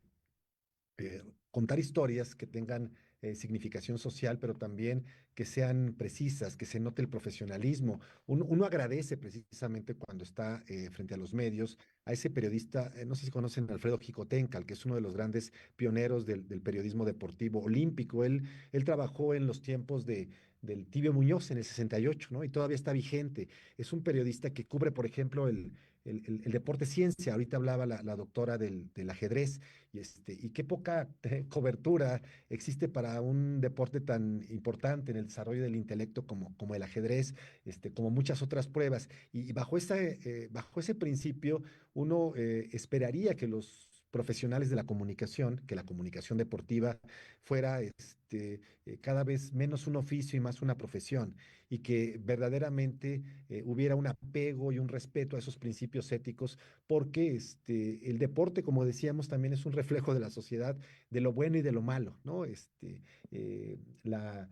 contar historias que tengan significación social, pero también que sean precisas, que se note el profesionalismo. Uno agradece precisamente cuando está frente a los medios a ese periodista, no sé si conocen a Alfredo Jicotencal, que es uno de los grandes pioneros del periodismo deportivo olímpico. Él trabajó en los tiempos del Tibio Muñoz en el 68, ¿no? Y todavía está vigente. Es un periodista que cubre, por ejemplo, el deporte ciencia. Ahorita hablaba la doctora del ajedrez y qué poca cobertura existe para un deporte tan importante en el desarrollo del intelecto como el ajedrez, como muchas otras pruebas. Y bajo ese principio, uno esperaría que los profesionales de la comunicación, que la comunicación deportiva fuera cada vez menos un oficio y más una profesión, y que verdaderamente hubiera un apego y un respeto a esos principios éticos, porque el deporte, como decíamos, también es un reflejo de la sociedad, de lo bueno y de lo malo, ¿no? Eh, la,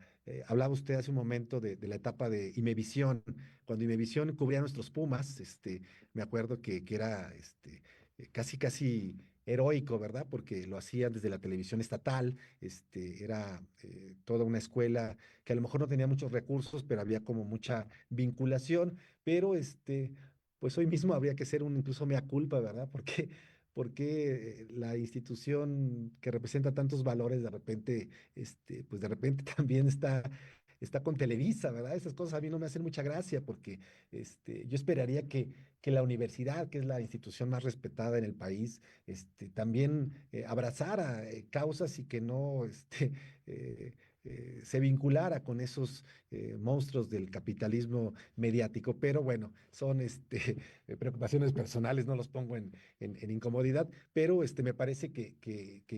Hablaba usted hace un momento de la etapa de Imevisión, cuando Imevisión cubría a nuestros Pumas, me acuerdo que era casi, casi heroico, ¿verdad? Porque lo hacían desde la televisión estatal, era toda una escuela que a lo mejor no tenía muchos recursos, pero había como mucha vinculación, pero pues hoy mismo habría que ser incluso mea culpa, ¿verdad? Porque la institución que representa tantos valores de repente, pues de repente también está con Televisa, ¿verdad? Esas cosas a mí no me hacen mucha gracia porque yo esperaría que la universidad, que es la institución más respetada en el país, también abrazara causas y que no eh, se vinculara con esos monstruos del capitalismo mediático. Pero bueno, son preocupaciones personales, no los pongo en incomodidad, pero me parece que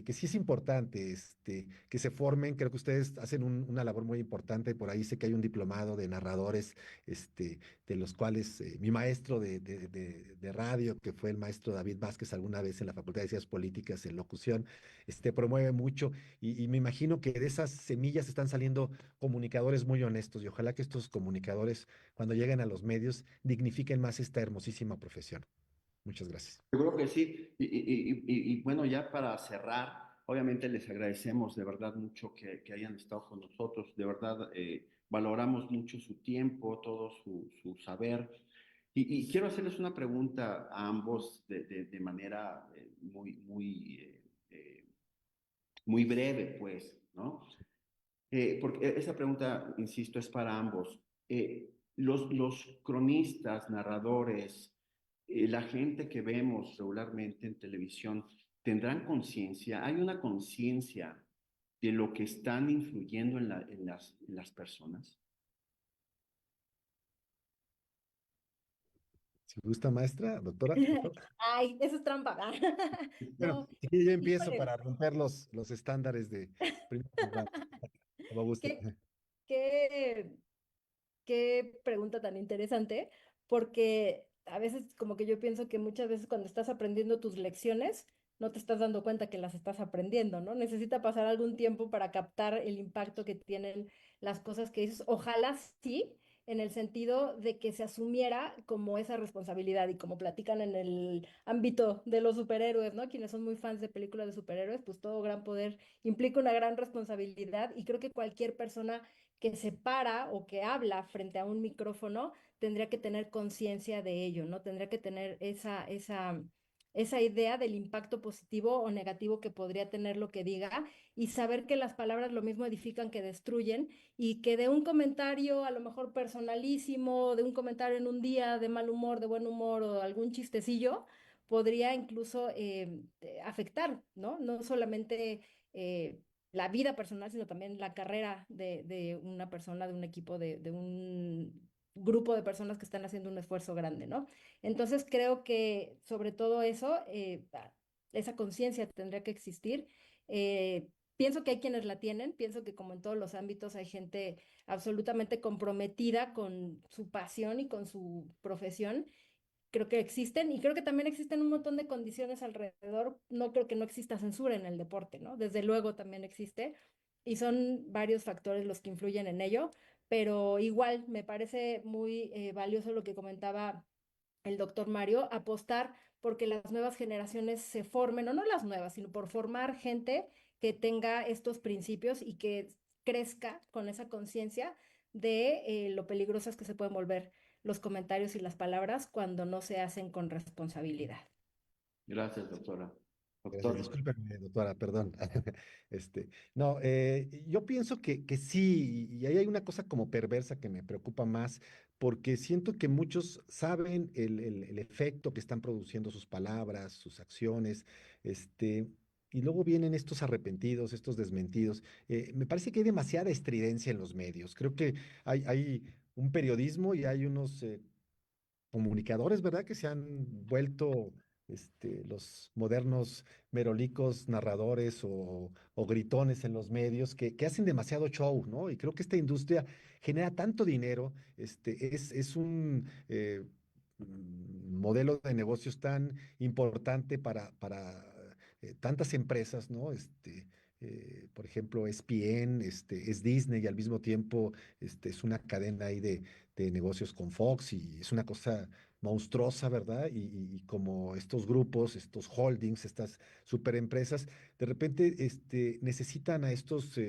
sí es importante que se formen. Creo que ustedes hacen una labor muy importante. Por ahí sé que hay un diplomado de narradores, de los cuales mi maestro de radio, que fue el maestro David Vázquez alguna vez en la Facultad de Ciencias Políticas en locución, promueve mucho. Y me imagino que de esas semillas están saliendo comunicadores muy honestos, y ojalá que estos comunicadores, cuando lleguen a los medios, dignifiquen más esta hermosísima profesión. Muchas gracias. Yo creo que sí. Y bueno, ya para cerrar, obviamente les agradecemos de verdad mucho que hayan estado con nosotros. De verdad, valoramos mucho su tiempo, todo su saber. Y quiero hacerles una pregunta a ambos de manera muy breve, pues, ¿no? Porque esa pregunta, insisto, es para ambos. Los cronistas, narradores, la gente que vemos regularmente en televisión, ¿tendrán conciencia? ¿Hay una conciencia de lo que están influyendo en las personas? Si gusta, maestra, doctora, doctor. Ay, eso es trampa. Bueno, No, si quiere, yo empiezo híjole, para romper los estándares de primer lugar, como guste. qué, qué, qué pregunta tan interesante, porque a veces como que yo pienso que muchas veces cuando estás aprendiendo tus lecciones, no te estás dando cuenta que las estás aprendiendo, ¿no? Necesita pasar algún tiempo para captar el impacto que tienen las cosas que dices. Ojalá sí, en el sentido de que se asumiera como esa responsabilidad y como platican en el ámbito de los superhéroes, ¿no? Quienes son muy fans de películas de superhéroes, pues todo gran poder implica una gran responsabilidad y creo que cualquier persona que se para o que habla frente a un micrófono tendría que tener conciencia de ello, ¿no? Tendría que tener esa idea del impacto positivo o negativo que podría tener lo que diga y saber que las palabras lo mismo edifican que destruyen y que de un comentario a lo mejor personalísimo, de un comentario en un día de mal humor, de buen humor o algún chistecillo, podría incluso afectar, ¿no? No solamente la vida personal, sino también la carrera de una persona, de un equipo, de un grupo de personas que están haciendo un esfuerzo grande, ¿no? Entonces creo que sobre todo eso, esa conciencia tendría que existir. Pienso que hay quienes la tienen, pienso que como en todos los ámbitos hay gente absolutamente comprometida con su pasión y con su profesión. Creo que existen y creo que también existen un montón de condiciones alrededor. No creo que no exista censura en el deporte, ¿no? Desde luego también existe y son varios factores los que influyen en ello, pero igual me parece muy valioso lo que comentaba el doctor Mario, apostar porque las nuevas generaciones se formen, o no las nuevas, sino por formar gente que tenga estos principios y que crezca con esa conciencia de lo peligrosas que se pueden volver los comentarios y las palabras cuando no se hacen con responsabilidad. Gracias, doctora. Gracias, Doctor. discúlpeme, doctora, perdón. No, yo pienso que sí, y ahí hay una cosa como perversa que me preocupa más, porque siento que muchos saben el efecto que están produciendo sus palabras, sus acciones, y luego vienen estos arrepentidos, estos desmentidos. Me parece que hay demasiada estridencia en los medios. Creo que hay un periodismo y hay unos comunicadores, ¿verdad? Que se han vuelto los modernos merolicos narradores o gritones en los medios que hacen demasiado show, ¿no? Y creo que esta industria genera tanto dinero, es un modelo de negocios tan importante para tantas empresas, ¿no? Por ejemplo, ESPN, es Disney y al mismo tiempo es una cadena ahí de negocios con Fox y es una cosa monstruosa, ¿verdad? Y como estos grupos, estos holdings, estas superempresas, de repente necesitan a estos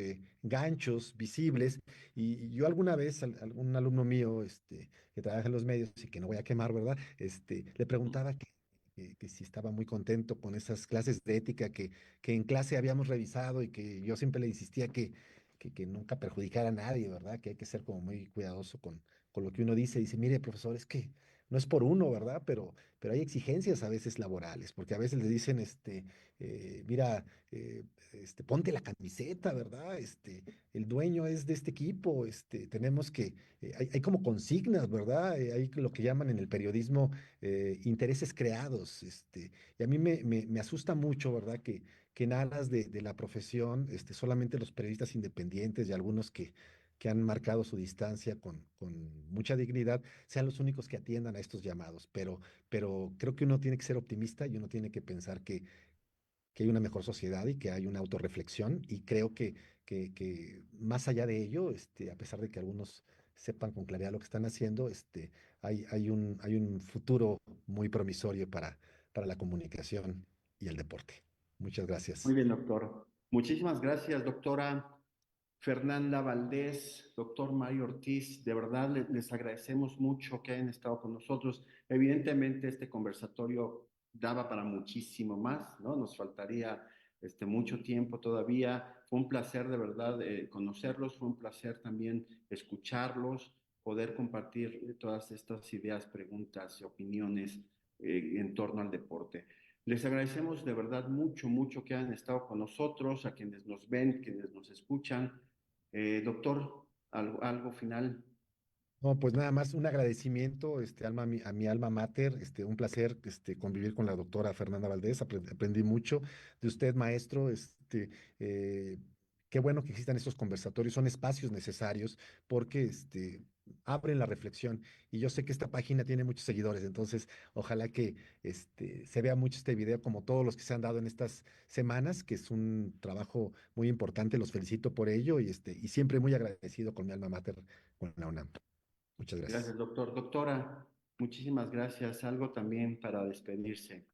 ganchos visibles. Y yo alguna vez, algún alumno mío que trabaja en los medios y que no voy a quemar, ¿verdad? Le preguntaba que si estaba muy contento con esas clases de ética que en clase habíamos revisado y que yo siempre le insistía que nunca perjudicara a nadie, ¿verdad? Que hay que ser como muy cuidadoso con lo que uno dice. Dice, mire, profesor, es que no es por uno, ¿verdad? Pero hay exigencias a veces laborales, porque a veces le dicen, mira, ponte la camiseta, ¿verdad? El dueño es de este equipo, tenemos que, hay como consignas, ¿verdad? Hay lo que llaman en el periodismo intereses creados, y a mí me asusta mucho, ¿verdad? Que en aras de la profesión, solamente los periodistas independientes y algunos que han marcado su distancia con mucha dignidad, sean los únicos que atiendan a estos llamados. Pero creo que uno tiene que ser optimista y uno tiene que pensar que hay una mejor sociedad y que hay una autorreflexión. Y creo que más allá de ello, a pesar de que algunos sepan con claridad lo que están haciendo, hay un futuro muy promisorio para la comunicación y el deporte. Muchas Muy gracias. bien, doctor. Muchísimas gracias, doctora Fernanda Valdés, doctor Mario Ortiz. De verdad, les agradecemos mucho que hayan estado con nosotros. Evidentemente, este conversatorio daba para muchísimo más, ¿no? Nos faltaría mucho tiempo todavía. Fue un placer, de verdad, conocerlos. Fue un placer también escucharlos, poder compartir todas estas ideas, preguntas y opiniones en torno al deporte. Les agradecemos de verdad mucho, mucho que hayan estado con nosotros, a quienes nos ven, quienes nos escuchan. Doctor, algo final. No, pues nada más un agradecimiento, a mi alma mater, un placer, convivir con la doctora Fernanda Valdés, aprendí mucho de usted, maestro, eh, qué bueno que existan estos conversatorios, son espacios necesarios porque, abren la reflexión y yo sé que esta página tiene muchos seguidores, entonces ojalá que, se vea mucho este video como todos los que se han dado en estas semanas, que es un trabajo muy importante, los felicito por ello y siempre muy agradecido con mi alma mater, con la UNAM. Muchas gracias. Gracias, doctor. Doctora, muchísimas gracias. Algo también para despedirse.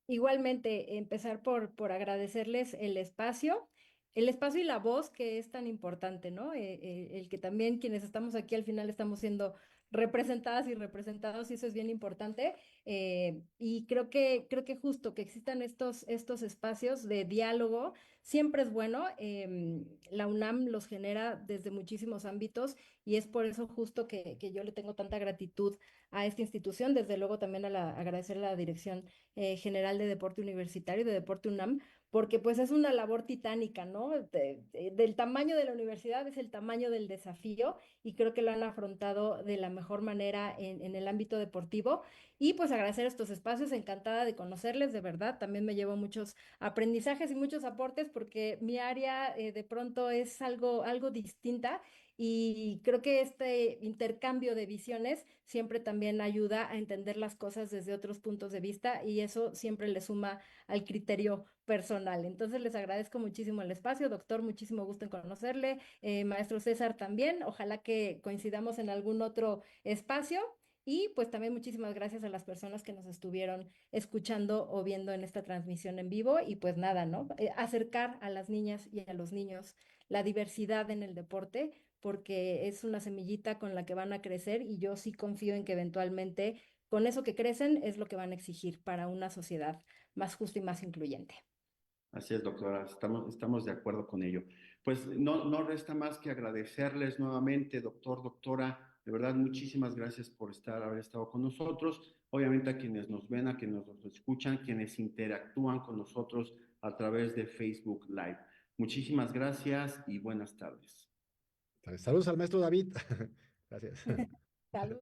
Igualmente, empezar por agradecerles el espacio y la voz que es tan importante, ¿no? El que también quienes estamos aquí al final estamos siendo representadas y representados, y eso es bien importante. Y creo que justo que existan estos espacios de diálogo siempre es bueno. La UNAM los genera desde muchísimos ámbitos y es por eso justo que yo le tengo tanta gratitud a esta institución, desde luego también agradecer a la dirección general de deporte universitario, de Deporte UNAM, porque pues es una labor titánica, ¿no? Del tamaño de la universidad es el tamaño del desafío y creo que lo han afrontado de la mejor manera en el ámbito deportivo y pues agradecer estos espacios, encantada de conocerles, de verdad, también me llevo muchos aprendizajes y muchos aportes porque mi área de pronto es algo distinta y creo que este intercambio de visiones siempre también ayuda a entender las cosas desde otros puntos de vista y eso siempre le suma al criterio personal. Entonces les agradezco muchísimo el espacio, doctor, muchísimo gusto en conocerle, maestro César también, ojalá que coincidamos en algún otro espacio. Y pues también muchísimas gracias a las personas que nos estuvieron escuchando o viendo en esta transmisión en vivo. Y pues nada, ¿no? Acercar a las niñas y a los niños la diversidad en el deporte porque es una semillita con la que van a crecer y yo sí confío en que eventualmente con eso que crecen es lo que van a exigir para una sociedad más justa y más incluyente. Así es, doctora, estamos de acuerdo con ello. Pues no resta más que agradecerles nuevamente, doctor, doctora, de verdad, muchísimas gracias por haber estado con nosotros. Obviamente a quienes nos ven, a quienes nos escuchan, quienes interactúan con nosotros a través de Facebook Live. Muchísimas gracias y buenas tardes. Saludos al maestro David. Gracias. Salud.